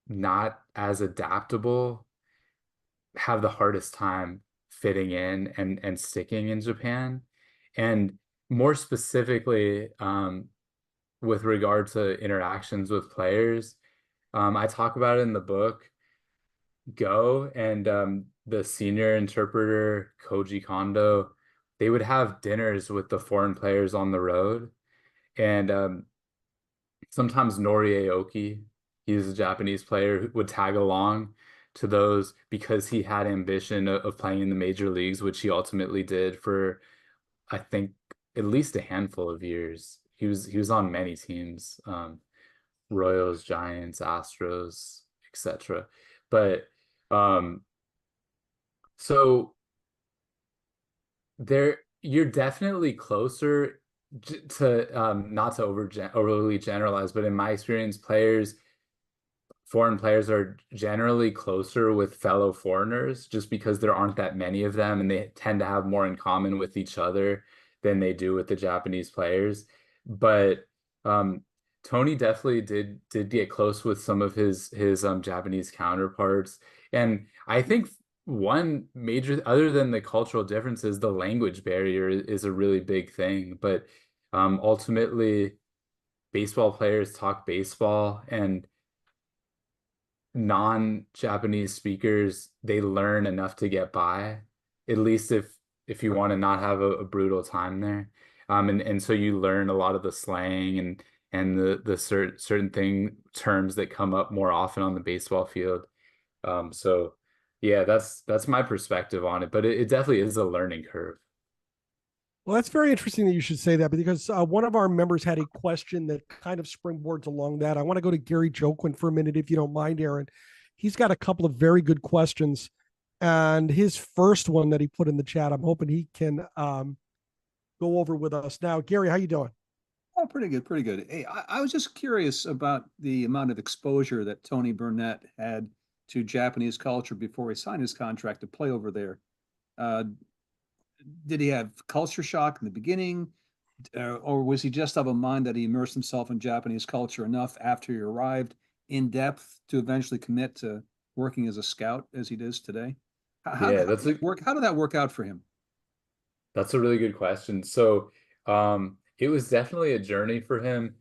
not as adaptable, have the hardest time fitting in and sticking in Japan. And more specifically, with regard to interactions with players, I talk about it in the book. Go and the senior interpreter Koji Kondo, they would have dinners with the foreign players on the road, and sometimes Nori Aoki, he's a Japanese player who would tag along to those because he had ambition of playing in the major leagues, which he ultimately did for, I think, at least a handful of years. He was on many teams, Royals, Giants, Astros, etc. But so you're definitely closer to not to overly generalize, but in my experience, foreign players are generally closer with fellow foreigners just because there aren't that many of them, and they tend to have more in common with each other than they do with the Japanese players. But Tony definitely did get close with some of his Japanese counterparts, and I think one major, other than the cultural differences, the language barrier is a really big thing. But ultimately, baseball players talk baseball, and non-Japanese speakers, they learn enough to get by, at least if you want to not have a brutal time there. And so you learn a lot of the slang and the certain terms that come up more often on the baseball field. So yeah, that's my perspective on it, but it definitely is a learning curve. Well, that's very interesting that you should say that, because one of our members had a question that kind of springboards along that. I want to go to Gary Joquin for a minute, if you don't mind, Aaron. He's got a couple of very good questions. And his first one that he put in the chat, I'm hoping he can go over with us now. Gary, how you doing? Oh, pretty good, pretty good. Hey, I was just curious about the amount of exposure that Tony Barnette had to Japanese culture before he signed his contract to play over there. Did he have culture shock in the beginning, or was he just of a mind that he immersed himself in Japanese culture enough after he arrived in depth to eventually commit to working as a scout as he does today? How Yeah, did that work? How did that work out for him? that's a really good question. So it was definitely a journey for him.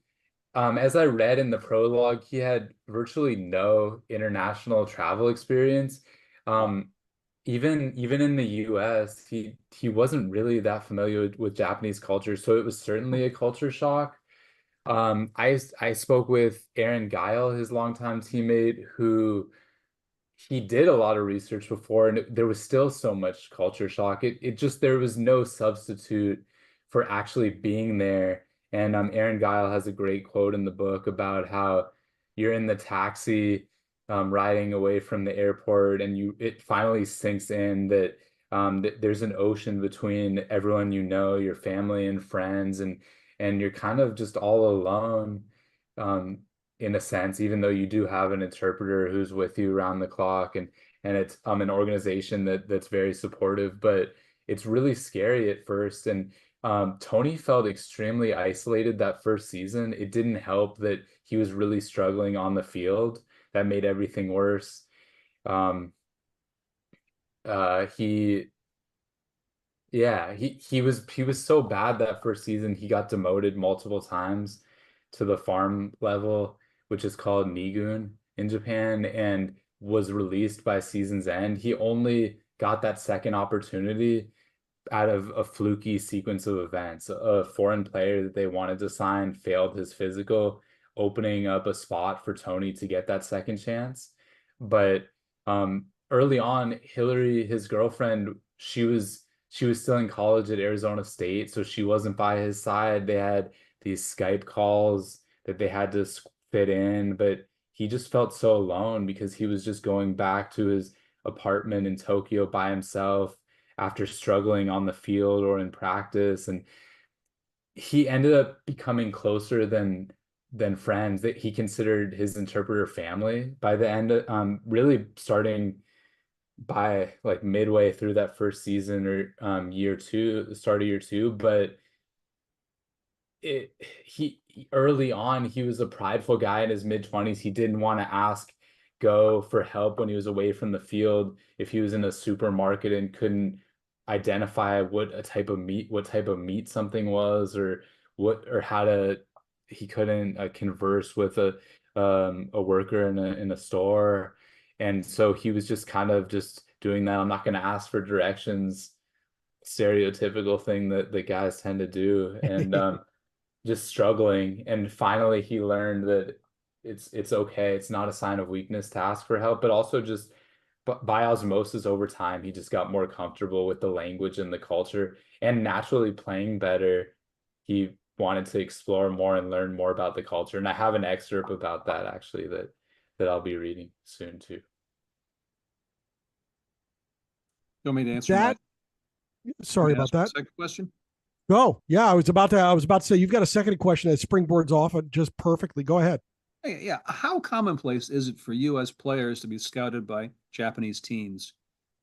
As I read in the prologue, he had virtually no international travel experience. Even in the US, he wasn't really that familiar with Japanese culture, so it was certainly a culture shock. I spoke with Aaron Guile, his longtime teammate, who he did a lot of research before, and there was still so much culture shock. It just, there was no substitute for actually being there. And Aaron Guile has a great quote in the book about how you're in the taxi riding away from the airport, and it finally sinks in that there's an ocean between everyone, your family and friends, and you're kind of just all alone. In a sense, even though you do have an interpreter who's with you around the clock, and it's an organization that's very supportive, but it's really scary at first. And Tony felt extremely isolated that first season. It didn't help that he was really struggling on the field. That made everything worse. Um, he Yeah, he was so bad that first season he got demoted multiple times to the farm level, which is called Nigun in Japan, and was released by season's end. He only got that second opportunity out of a fluky sequence of events. A foreign player that they wanted to sign failed his physical, opening up a spot for Tony to get that second chance. But early on, Hillary, his girlfriend, she was still in college at Arizona State, so she wasn't by his side. They had these Skype calls that they had to fit in, but he just felt so alone because he was just going back to his apartment in Tokyo by himself after struggling on the field or in practice. And he ended up becoming closer than friends. That he considered his interpreter family by the end really starting by like midway through that first season, or year two, the start of year two. But he early on, he was a prideful guy in his mid-20s. He didn't want to ask go for help when he was away from the field. If he was in a supermarket and couldn't identify what type of meat something was, or he couldn't converse with a worker in a store. And so he was just kind of just doing that. I'm not going to ask for directions, stereotypical thing that the guys tend to do, and just struggling. And finally he learned that it's okay. It's not a sign of weakness to ask for help, but also just by osmosis over time, he just got more comfortable with the language and the culture, and naturally playing better, he wanted to explore more and learn more about the culture. And I have an excerpt about that actually that I'll be reading soon too. You want me to answer That, sorry about that. Second question. Go. Yeah, I was about to say, you've got a second question that springboards off it just perfectly. Go ahead. Yeah. How commonplace is it for U.S. players to be scouted by Japanese teams?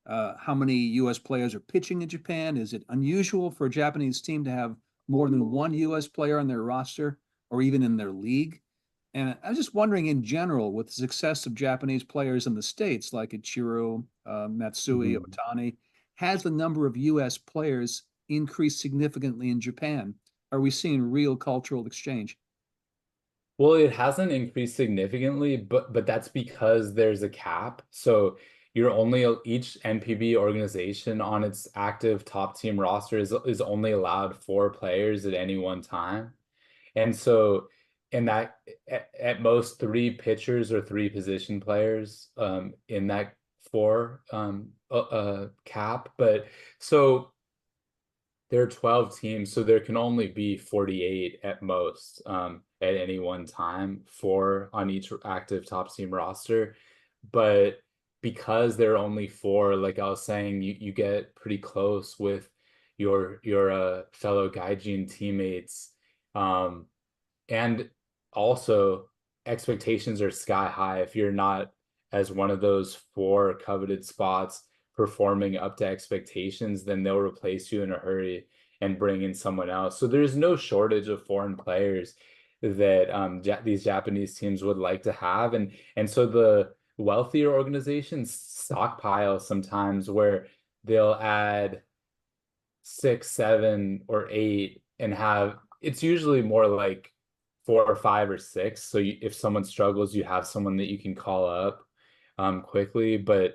How many U.S. players are pitching in Japan? Is it unusual for a Japanese team to have more than one U.S. player on their roster or even in their league? And I was just wondering, in general, with the success of Japanese players in the States, like Ichiro, Matsui, Otani, has the number of U.S. players increased significantly in Japan? Are we seeing real cultural exchange? Well, it hasn't increased significantly, but that's because there's a cap. So each NPB organization on its active top team roster is only allowed 4 players at any one time. And so in that, at most 3 pitchers or 3 position players in that 4 cap. But so there are 12 teams, so there can only be 48 at most at any one time, 4 on each active top team roster. But because there are only 4, like I was saying, you get pretty close with your fellow Gaijin teammates. And also expectations are sky high. If you're not, as one of those 4 coveted spots, performing up to expectations, then they'll replace you in a hurry and bring in someone else. So there's no shortage of foreign players that these Japanese teams would like to have. And so the wealthier organizations stockpile sometimes, where they'll add 6, 7, or 8 and have, it's usually more like 4 or 5 or 6. So if someone struggles, you have someone that you can call up quickly. But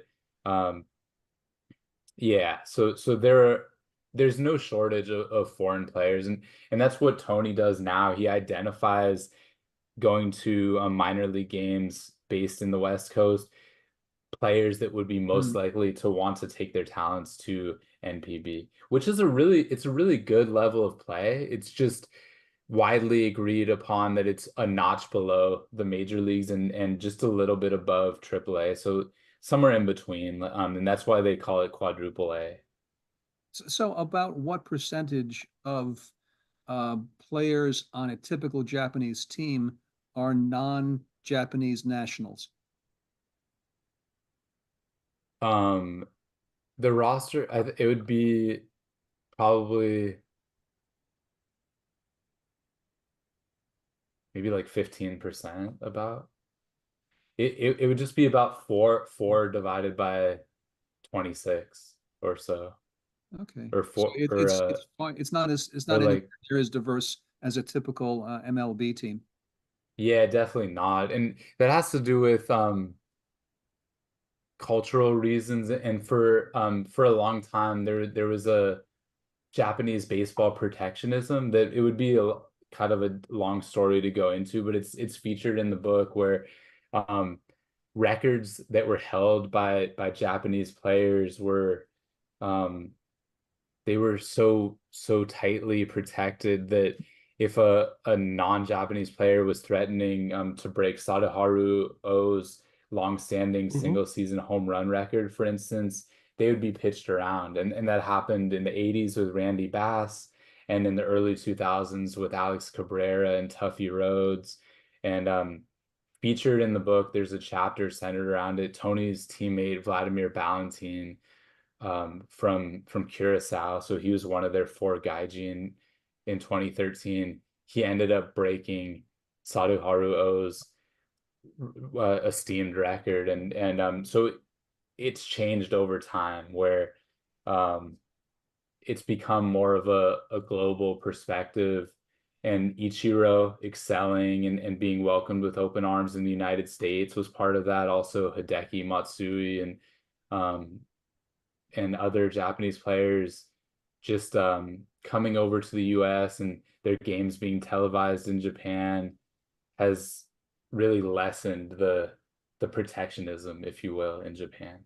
yeah, so there's no shortage of foreign players, and that's what Tony does now. He identifies, going to minor league games based in the West Coast, players that would be most likely to want to take their talents to NPB, which is a really good level of play. It's just widely agreed upon that it's a notch below the major leagues and just a little bit above AAA. So somewhere in between, and that's why they call it quadruple A. So about what percentage of players on a typical Japanese team are non-Japanese nationals? The roster, it would be probably maybe like 15% about. It would just be about 4 divided by 26 or so. Okay. Or 4 So it's fine. It's not like, as diverse as a typical MLB team. Yeah, definitely not. And that has to do with cultural reasons. And for a long time there was a Japanese baseball protectionism that it would be a kind of a long story to go into, but it's featured in the book, where records that were held by Japanese players were they were so tightly protected that if a non-Japanese player was threatening to break Sadaharu O's long-standing single season home run record, for instance, they would be pitched around. And that happened in the 80s with Randy Bass, and in the early 2000s with Alex Cabrera and Tuffy Rhodes. And featured in the book, there's a chapter centered around it. Tony's teammate Vladimir Ballantyne, from Curacao, so he was one of their 4 Gaijin in 2013. He ended up breaking Sadaharu O's esteemed record, and so it's changed over time where it's become more of a global perspective, and Ichiro excelling and being welcomed with open arms in the United States was part of that. Also Hideki Matsui and other Japanese players just coming over to the US and their games being televised in Japan has really lessened the protectionism, if you will, in Japan.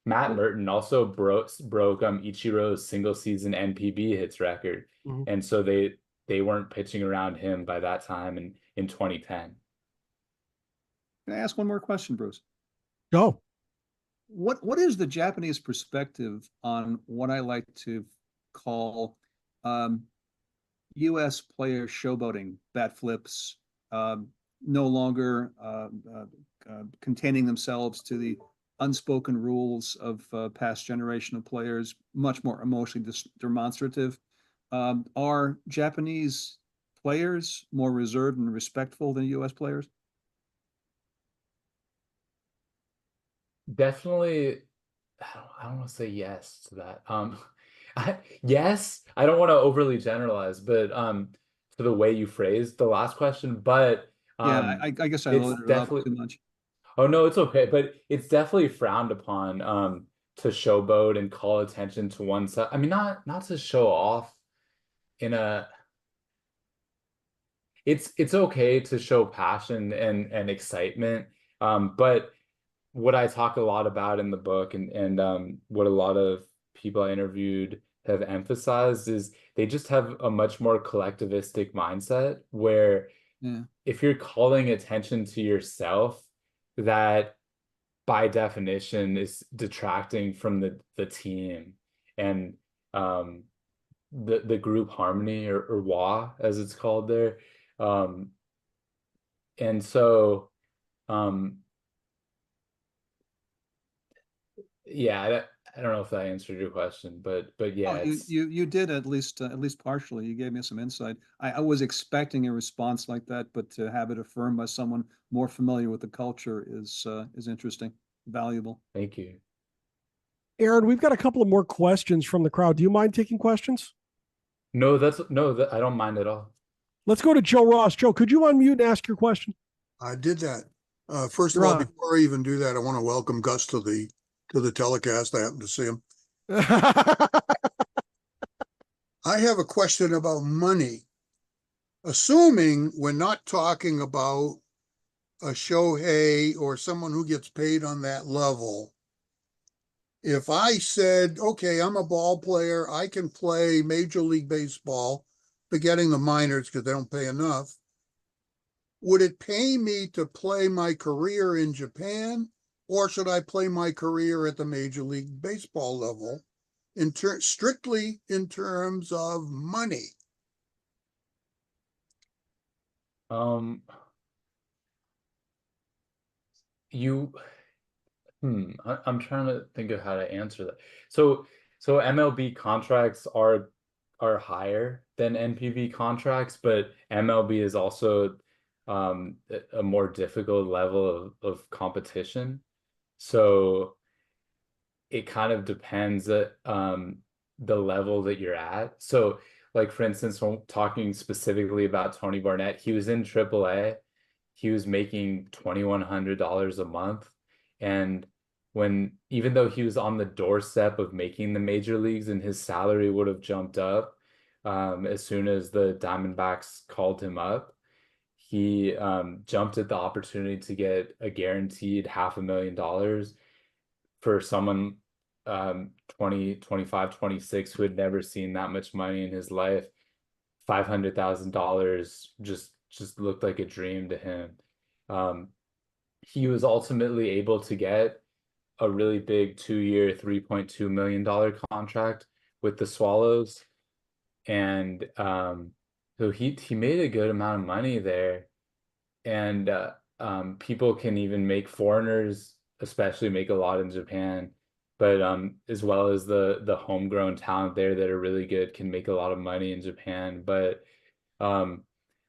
Matt Merton also broke Ichiro's single season NPB hits record. And so they weren't pitching around him by that time in 2010. Can I ask one more question, Bruce? Go. What is the Japanese perspective on what I like to call U.S. players showboating, bat flips, no longer containing themselves to the unspoken rules of past generation of players, much more emotionally demonstrative? Are Japanese players more reserved and respectful than U.S. players? Definitely, I don't want to say yes to that. Yes, I don't want to overly generalize, but to the way you phrased the last question, but yeah, I guess I loaded it up too much. Oh no, it's okay, but it's definitely frowned upon to showboat and call attention to oneself. I mean, not to show off in a. It's okay to show passion and excitement, but what I talk a lot about in the book and what a lot of people I interviewed have emphasized is they just have a much more collectivistic mindset where if you're calling attention to yourself, that by definition is detracting from the team and the group harmony or wa as it's called there. And so yeah, I don't know if that answered your question, but yeah, you did at least partially. You gave me some insight. I was expecting a response like that, but to have it affirmed by someone more familiar with the culture is interesting, valuable. Thank you. Aaron, we've got a couple of more questions from the crowd. Do you mind taking questions? No, I don't mind at all. Let's go to Joe Ross. Joe, could you unmute and ask your question? I did that. First of all, before I even do that, I want to welcome Gus to the telecast. I happened to see him. I have a question about money. Assuming we're not talking about a Shohei or someone who gets paid on that level, if I said, okay, I'm a ball player, I can play Major League Baseball, forgetting the minors because they don't pay enough, would it pay me to play my career in Japan, or should I play my career at the Major League Baseball level, strictly in terms of money? I'm trying to think of how to answer that. So MLB contracts are higher than NPB contracts, but MLB is also a more difficult level of competition. So it kind of depends at the level that you're at. So like, for instance, when talking specifically about Tony Barnette, he was in AAA. He was making $2,100 a month. And even though he was on the doorstep of making the major leagues and his salary would have jumped up as soon as the Diamondbacks called him up, he jumped at the opportunity to get a guaranteed $500,000 for someone 20, 25, 26 who had never seen that much money in his life. $500,000 just looked like a dream to him. He was ultimately able to get a really big 2-year, $3.2 million contract with the Swallows. And so he made a good amount of money there. And people can even make foreigners, especially, make a lot in Japan. But as well as the homegrown talent there that are really good can make a lot of money in Japan. But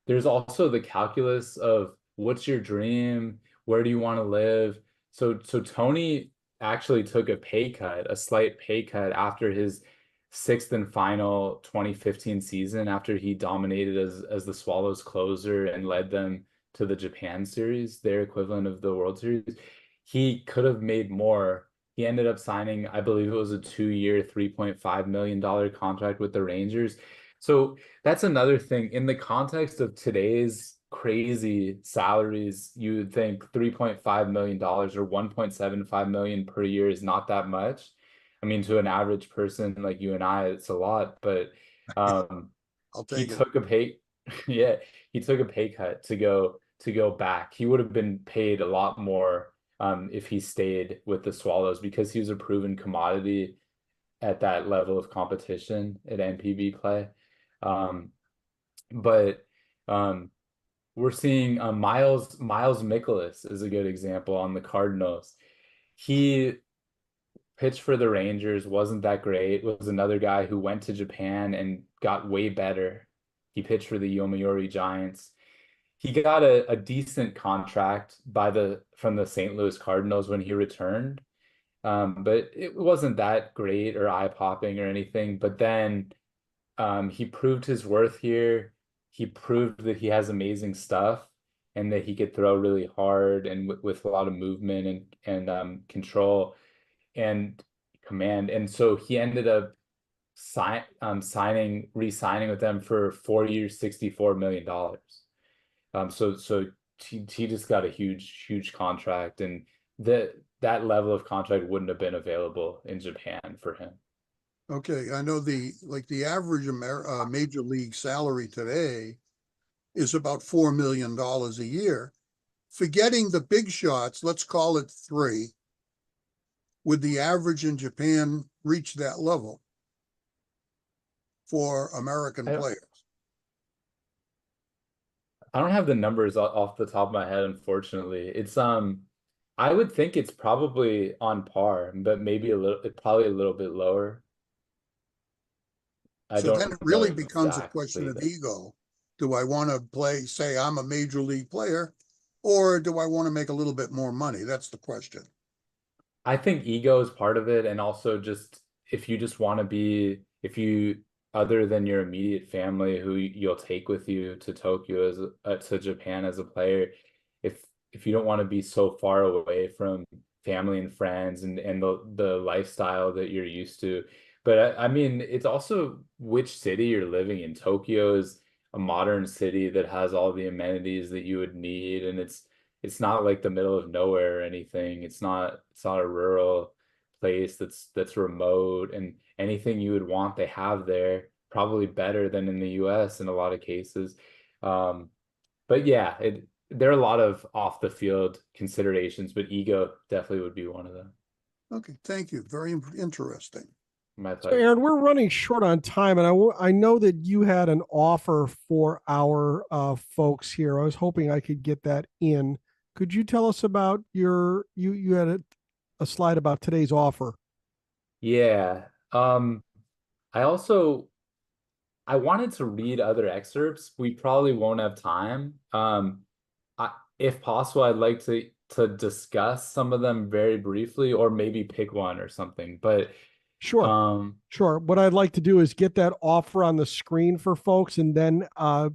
there's also the calculus of what's your dream, where do you want to live? So Tony actually took a pay cut, a slight pay cut after his sixth and final 2015 season, after he dominated as the Swallows closer and led them to the Japan series, their equivalent of the World Series. He could have made more. He ended up signing, I believe it was a 2-year, $3.5 million contract with the Rangers. So that's another thing. In the context of today's crazy salaries, you would think $3.5 million or $1.75 million per year is not that much. I mean, to an average person like you and I, it's a lot, but I'll he take it. took a pay, yeah, he took a pay cut to go back. He would have been paid a lot more if he stayed with the Swallows, because he was a proven commodity at that level of competition at NPB play. But we're seeing Miles Mikolas is a good example on the Cardinals. He pitched for the Rangers, wasn't that great, was another guy who went to Japan and got way better. He pitched for the Yomiuri Giants. He got a decent contract from the St. Louis Cardinals when he returned. But it wasn't that great or eye-popping or anything. But then he proved his worth here. He proved that he has amazing stuff and that he could throw really hard and with a lot of movement and control and command. And so he ended up re-signing with them for 4 years, $64 million. So he just got a huge contract, and that level of contract wouldn't have been available in Japan for him. Okay, I know the average major league salary today is about $4 million a year. Forgetting the big shots, let's call it 3. Would the average in Japan reach that level for American players? I don't have the numbers off the top of my head, unfortunately. It's I would think it's probably on par, but maybe probably a little bit lower. So then it really becomes a exactly, question of ego. Do I want to say I'm a major league player, or do I want to make a little bit more money? That's the question. I think ego is part of it, and also just if you just want to be, other than your immediate family who you'll take with you to Tokyo to Japan as a player, if you don't want to be so far away from family and friends and the lifestyle that you're used to. But I mean, it's also which city you're living in. Tokyo is a modern city that has all the amenities that you would need, and it's not like the middle of nowhere or anything. It's not a rural place that's remote, and anything you would want they have there, probably better than in the US in a lot of cases. But yeah, there are a lot of off the field considerations, but ego definitely would be one of them. Okay, thank you. Very interesting. My So pleasure. Aaron, we're running short on time, and I know that you had an offer for our folks here. I was hoping I could get that in. Could you tell us about you had a slide about today's offer? Yeah. I wanted to read other excerpts. We probably won't have time. If possible, I'd like to discuss some of them very briefly, or maybe pick one or something. But sure. What I'd like to do is get that offer on the screen for folks, and then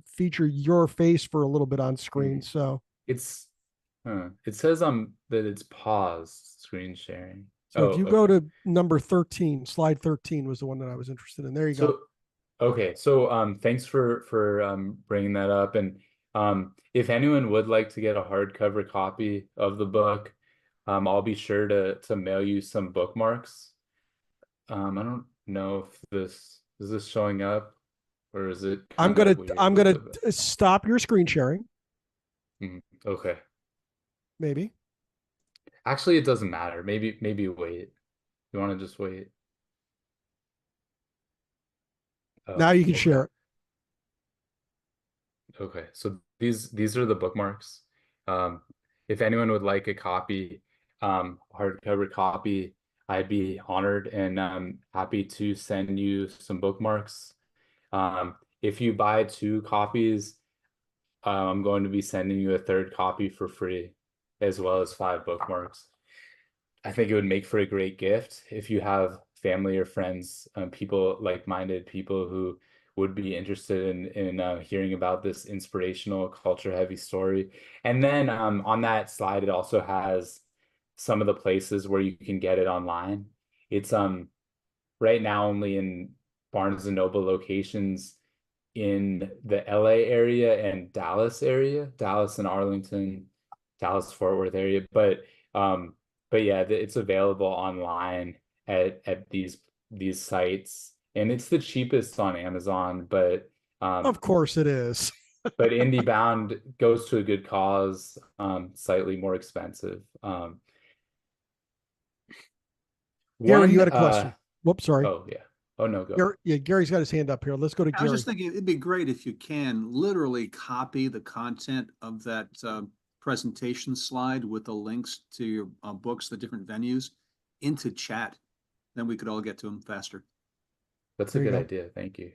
feature your face for a little bit on screen. So it says that it's paused screen sharing. So if you go to number 13, slide 13 was the one that I was interested in. There you go. Okay, so thanks for bringing that up. And if anyone would like to get a hardcover copy of the book, I'll be sure to mail you some bookmarks. I don't know if is this showing up, or is it? I'm gonna stop your screen sharing. Okay. Maybe. Actually, it doesn't matter. Maybe wait. You want to just wait? Now you can share it. Okay, so these are the bookmarks. If anyone would like a copy, hardcover copy, I'd be honored and happy to send you some bookmarks. If you buy 2 copies, I'm going to be sending you a 3rd copy for free. as well as 5 bookmarks. I think it would make for a great gift if you have family or friends, people, like-minded people who would be interested in hearing about this inspirational, culture-heavy story. And then on that slide, it also has some of the places where you can get it online. It's right now only in Barnes and Noble locations in the LA area and Dallas area, Dallas and Arlington, Dallas Fort Worth area. But yeah, it's available online at these sites, and it's the cheapest on Amazon. But Of course it is. but IndieBound goes to a good cause, slightly more expensive. Gary, you had a question. Whoops, sorry. Oh yeah. Oh no, go. Gary's got his hand up here. Let's go to Gary. I was just thinking it'd be great if you can literally copy the content of that presentation slide with the links to your books, the different venues, into chat. Then we could all get to them faster. That's a good idea. Thank you.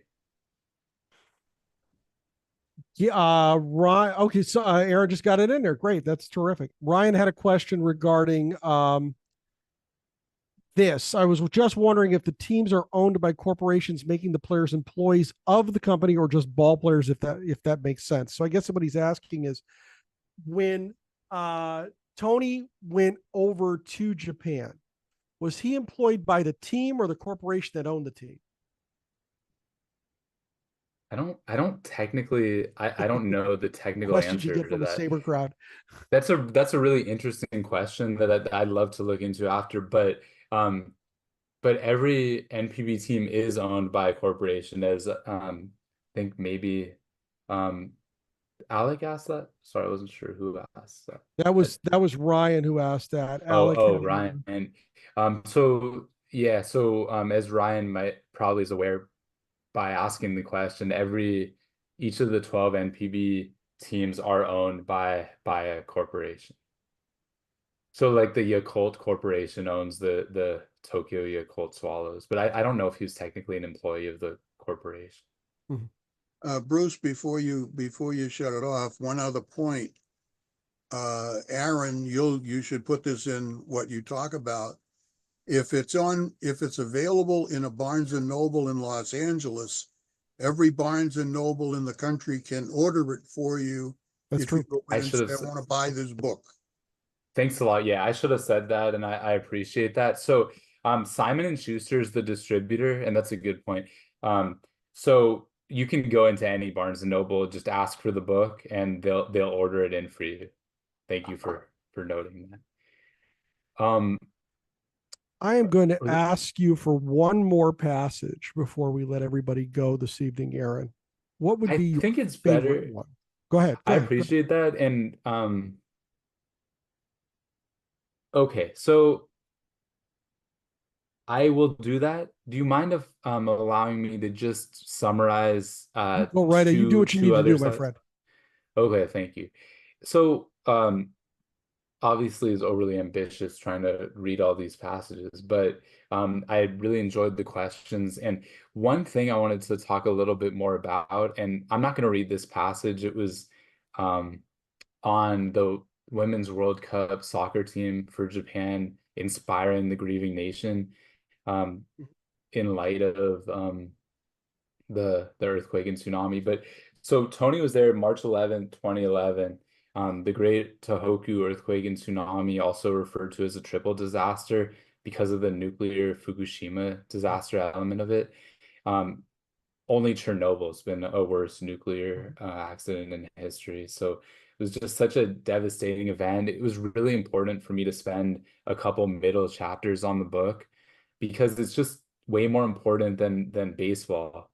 Yeah, Ryan. Okay, so Aaron just got it in there. Great, that's terrific. Ryan had a question regarding this. I was just wondering if the teams are owned by corporations making the players employees of the company or just ball players, if that makes sense. So I guess what he's asking is, when Tony went over to Japan, was he employed by the team or the corporation that owned the team? I don't technically, I don't know the technical Questions answer you get to from the that. SABR crowd. That's a really interesting question that I'd love to look into after. But every NPB team is owned by a corporation, as I think maybe Alec asked that. Sorry, I wasn't sure who asked that. That was Ryan who asked that. Alec Ryan. So yeah, as Ryan might probably is aware by asking the question, each of the 12 NPB teams are owned by a corporation. So like the Yakult Corporation owns the Tokyo Yakult Swallows, but I don't know if he was technically an employee of the corporation. Bruce, before you shut it off, one other point. Aaron, you should put this in what you talk about. If it's available in a Barnes and Noble in Los Angeles, every Barnes and Noble in the country can order it for you. That's true. You go in and say, I want to buy this book. Thanks a lot. Yeah, I should have said that, and I appreciate that. So Simon & Schuster is the distributor, and that's a good point. So you can go into any Barnes and Noble, just ask for the book, and they'll order it in for you. Thank you for noting that. I am going to ask you for one more passage before we let everybody go this evening, Aaron. What would be I think it's favorite better. one? Go ahead. I appreciate that. And okay, so I will do that. Do you mind if allowing me to just summarize go right ahead. You do what you need to do, my friend. Okay, thank you. So obviously is overly ambitious trying to read all these passages, but I really enjoyed the questions. And one thing I wanted to talk a little bit more about, and I'm not going to read this passage. It was on the Women's World Cup soccer team for Japan, inspiring the grieving nation in light of the earthquake and tsunami. But so Tony was there March 11th, 2011. The Great Tohoku earthquake and tsunami, also referred to as a triple disaster because of the nuclear Fukushima disaster element of it. Only Chernobyl's been a worse nuclear accident in history. So it was just such a devastating event. It was really important for me to spend a couple middle chapters on the book because it's just way more important than baseball.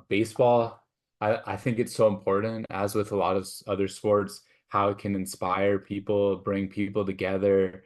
Baseball, I think it's so important, as with a lot of other sports, how it can inspire people, bring people together,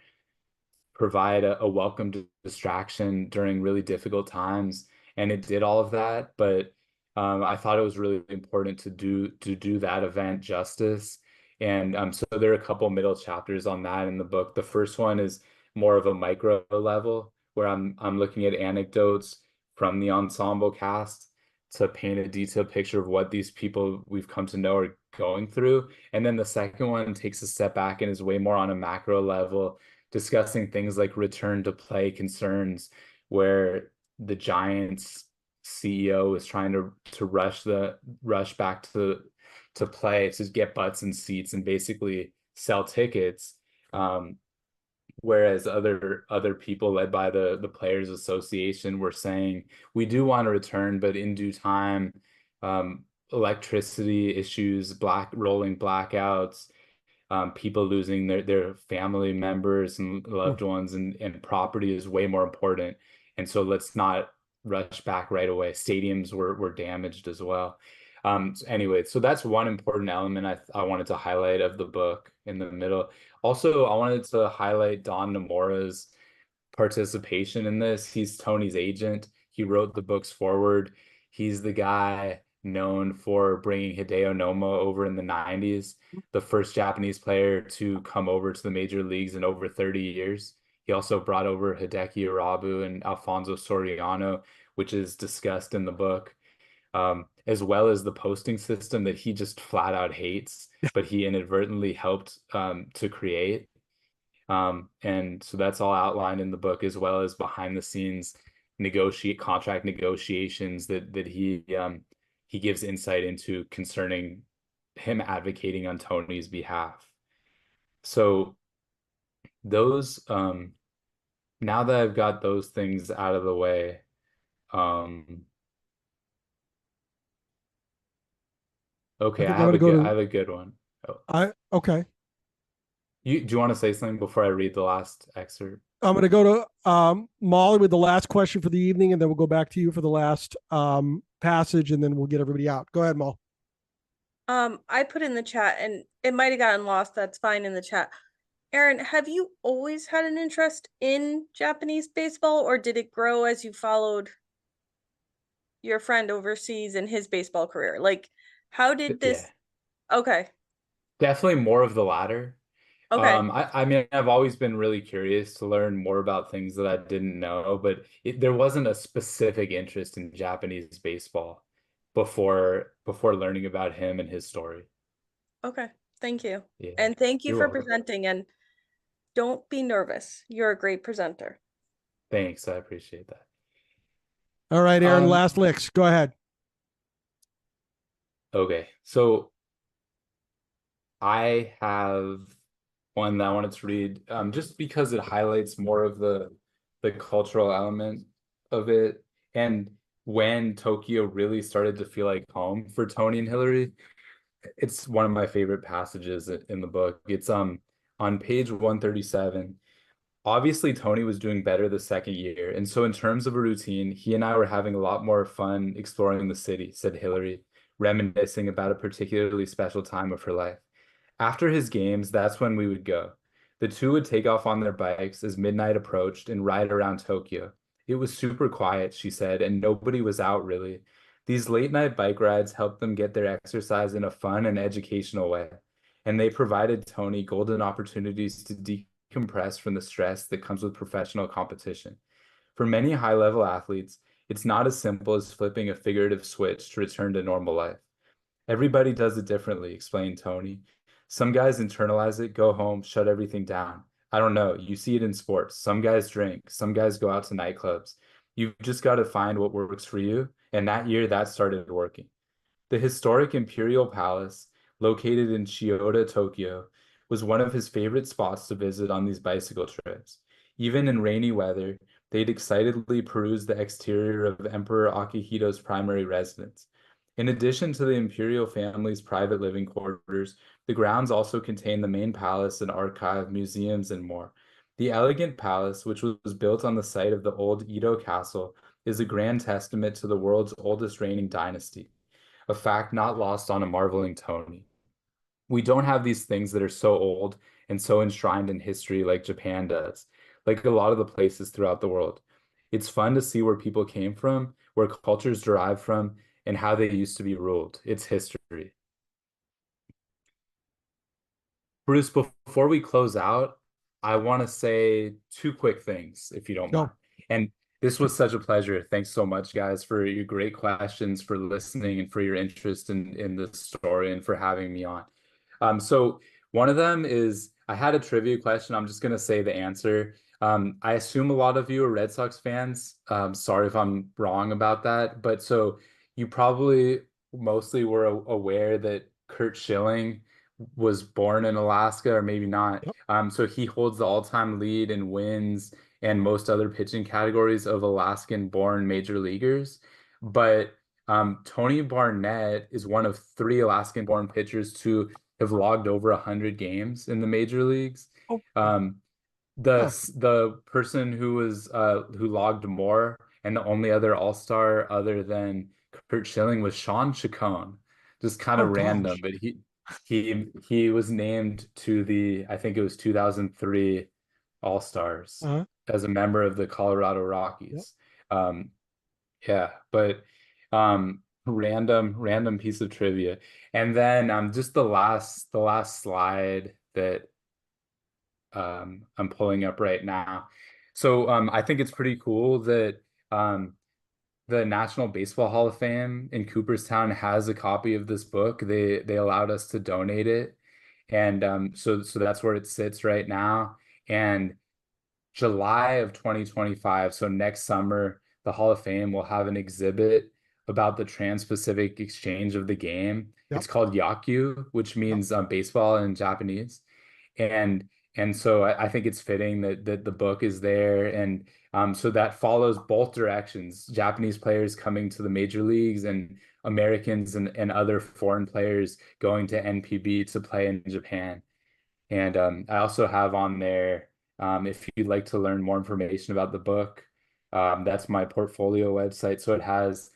provide a welcome distraction during really difficult times. And it did all of that, but I thought it was really important to do that event justice. And so there are a couple middle chapters on that in the book. The first one is more of a micro level, where I'm looking at anecdotes from the ensemble cast to paint a detailed picture of what these people we've come to know are going through. And then the second one takes a step back and is way more on a macro level, discussing things like return to play concerns, where the Giants CEO is trying to rush back to play, to get butts and seats and basically sell tickets. Whereas other people led by the Players Association were saying, we do want to return, but in due time. Electricity issues, rolling blackouts, people losing their family members and loved ones, and property is way more important. And so let's not rush back right away. Stadiums were damaged as well. Anyway, so that's one important element I wanted to highlight of the book in the middle. Also, I wanted to highlight Don Nomura's participation in this. He's Tony's agent. He wrote the book's forward. He's the guy known for bringing Hideo Nomo over in the 90s, the first Japanese player to come over to the major leagues in over 30 years. He also brought over Hideki Irabu and Alfonso Soriano, which is discussed in the book, as well as the posting system that he just flat out hates, but he inadvertently helped to create. And so that's all outlined in the book, as well as behind the scenes contract negotiations that he gives insight into concerning him advocating on Tony's behalf. So those, now that I've got those things out of the way, okay, I have a good one. Okay. Do you want to say something before I read the last excerpt? I'm going to go to Molly with the last question for the evening, and then we'll go back to you for the last passage, and then we'll get everybody out. Go ahead, Molly. I put in the chat, and it might have gotten lost. That's fine in the chat. Aaron, have you always had an interest in Japanese baseball, or did it grow as you followed your friend overseas in his baseball career? Like, how did this? Yeah. Okay. Definitely more of the latter. Okay. I mean, I've always been really curious to learn more about things that I didn't know, but there wasn't a specific interest in Japanese baseball before learning about him and his story. Okay. Thank you. Yeah. And thank you You're for welcome. presenting, and don't be nervous. You're a great presenter. Thanks. I appreciate that. All right, Aaron, last licks. Go ahead. Okay. So I have one that I wanted to read just because it highlights more of the cultural element of it, and when Tokyo really started to feel like home for Tony and Hillary. It's one of my favorite passages in the book. It's on page 137. Obviously, Tony was doing better the second year, and so in terms of a routine, he and I were having a lot more fun exploring the city, said Hillary, reminiscing about a particularly special time of her life. After his games, that's when we would go. The two would take off on their bikes as midnight approached and ride around Tokyo. It was super quiet, she said, and nobody was out really. These late night bike rides helped them get their exercise in a fun and educational way, and they provided Tony golden opportunities to decompress from the stress that comes with professional competition. For many high-level athletes, it's not as simple as flipping a figurative switch to return to normal life. Everybody does it differently, explained Tony. Some guys internalize it, go home, shut everything down. I don't know. You see it in sports. Some guys drink. Some guys go out to nightclubs. You've just got to find what works for you. And that year, that started working. The historic Imperial Palace, located in Chiyoda, Tokyo, was one of his favorite spots to visit on these bicycle trips. Even in rainy weather, they'd excitedly peruse the exterior of Emperor Akihito's primary residence. In addition to the imperial family's private living quarters, the grounds also contain the main palace and archive, museums, and more. The elegant palace, which was built on the site of the old Edo castle, is a grand testament to the world's oldest reigning dynasty, a fact not lost on a marveling Tony. We don't have these things that are so old and so enshrined in history like Japan does, like a lot of the places throughout the world. It's fun to see where people came from, where cultures derive from, and how they used to be ruled. It's history. Bruce, before we close out, I want to say two quick things, if you don't mind. This was such a pleasure. Thanks so much, guys, for your great questions, for listening, and for your interest in this story, and for having me on. So one of them is, I had a trivia question. I'm just going to say the answer. I assume a lot of you are Red Sox fans. Sorry if I'm wrong about that. But so you probably mostly were aware that Curt Schilling was born in Alaska, or maybe not. Yep. So he holds the all-time lead in wins and most other pitching categories of Alaskan-born major leaguers. But Tony Barnette is one of 3 Alaskan-born pitchers to have logged over 100 games in the major leagues. Oh. The person who logged more, and the only other all-star other than Curt Schilling, was Sean Chacon. Just kind of random, gosh. but he was named to the, I think it was 2003 All-Stars as a member of the Colorado Rockies. Yep. Yeah, but random piece of trivia. And then just the last slide that I'm pulling up right now. So I think it's pretty cool that the National Baseball Hall of Fame in Cooperstown has a copy of this book. They allowed us to donate it, and so that's where it sits right now. And July of 2025, so next summer, the Hall of Fame will have an exhibit about the Trans-Pacific exchange of the game. Yep. It's called Yakyu, which means baseball in Japanese. And so I think it's fitting that the book is there. And so that follows both directions: Japanese players coming to the major leagues, and Americans and other foreign players going to NPB to play in Japan. And I also have on there, if you'd like to learn more information about the book, that's my portfolio website. So it has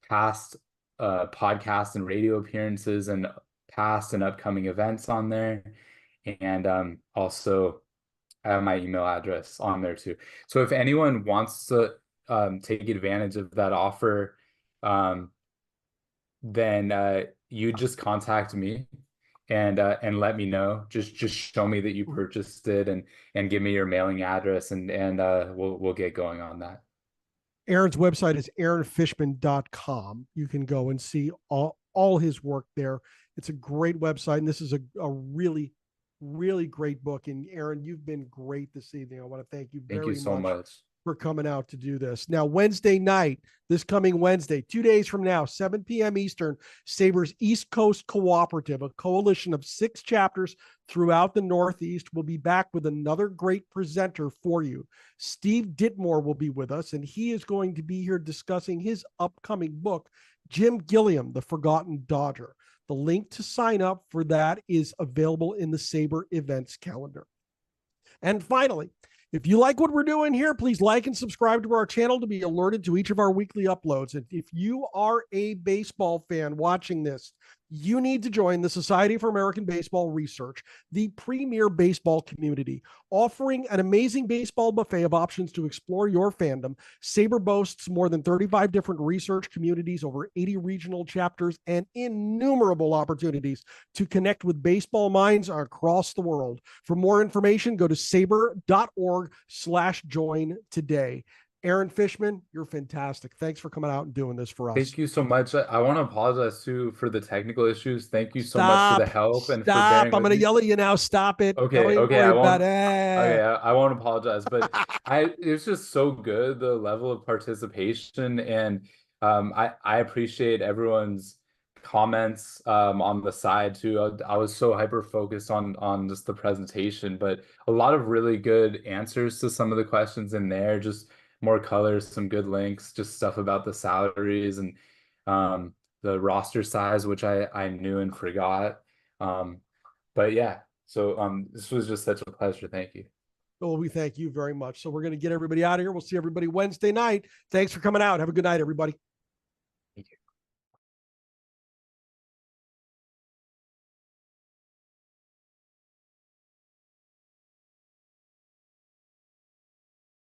past podcast and radio appearances, and past and upcoming events on there. And also I have my email address on there too. So if anyone wants to take advantage of that offer, then you just contact me and let me know. Just show me that you purchased it, and give me your mailing address, and we'll get going on that. Aaron's website is aaronfischman.com. You can go and see all his work there. It's a great website, and this is a really, really great book. And Aaron, you've been great this evening. I want to thank you very much for coming out to do this. Now, Wednesday night, this coming Wednesday, 2 days from now, 7 p.m. Eastern, SABR's East Coast Cooperative, a coalition of 6 chapters throughout the Northeast, will be back with another great presenter for you. Steve Ditmore will be with us, and he is going to be here discussing his upcoming book, Jim Gilliam, The Forgotten Dodger. The link to sign up for that is available in the SABR events calendar. And finally, if you like what we're doing here, please like and subscribe to our channel to be alerted to each of our weekly uploads. And if you are a baseball fan watching this, you need to join the Society for American Baseball Research, the premier baseball community, offering an amazing baseball buffet of options to explore your fandom. SABR boasts more than 35 different research communities, over 80 regional chapters, and innumerable opportunities to connect with baseball minds across the world. For more information, go to sabr.org/join today. Aaron Fischman, you're fantastic. Thanks for coming out and doing this for us. Thank you so much. I want to apologize too for the technical issues. Thank you so much for the help and for bearing I'm going to yell at you now. Stop it. Okay, I won't. Okay, I won't apologize, but it's just so good, the level of participation, and I appreciate everyone's comments on the side too. I was so hyper focused on just the presentation, but a lot of really good answers to some of the questions in there. Just more colors, some good links, just stuff about the salaries and the roster size, which I knew and forgot. But yeah, so this was just such a pleasure. Thank you. Well, we thank you very much. So we're going to get everybody out of here. We'll see everybody Wednesday night. Thanks for coming out. Have a good night, everybody.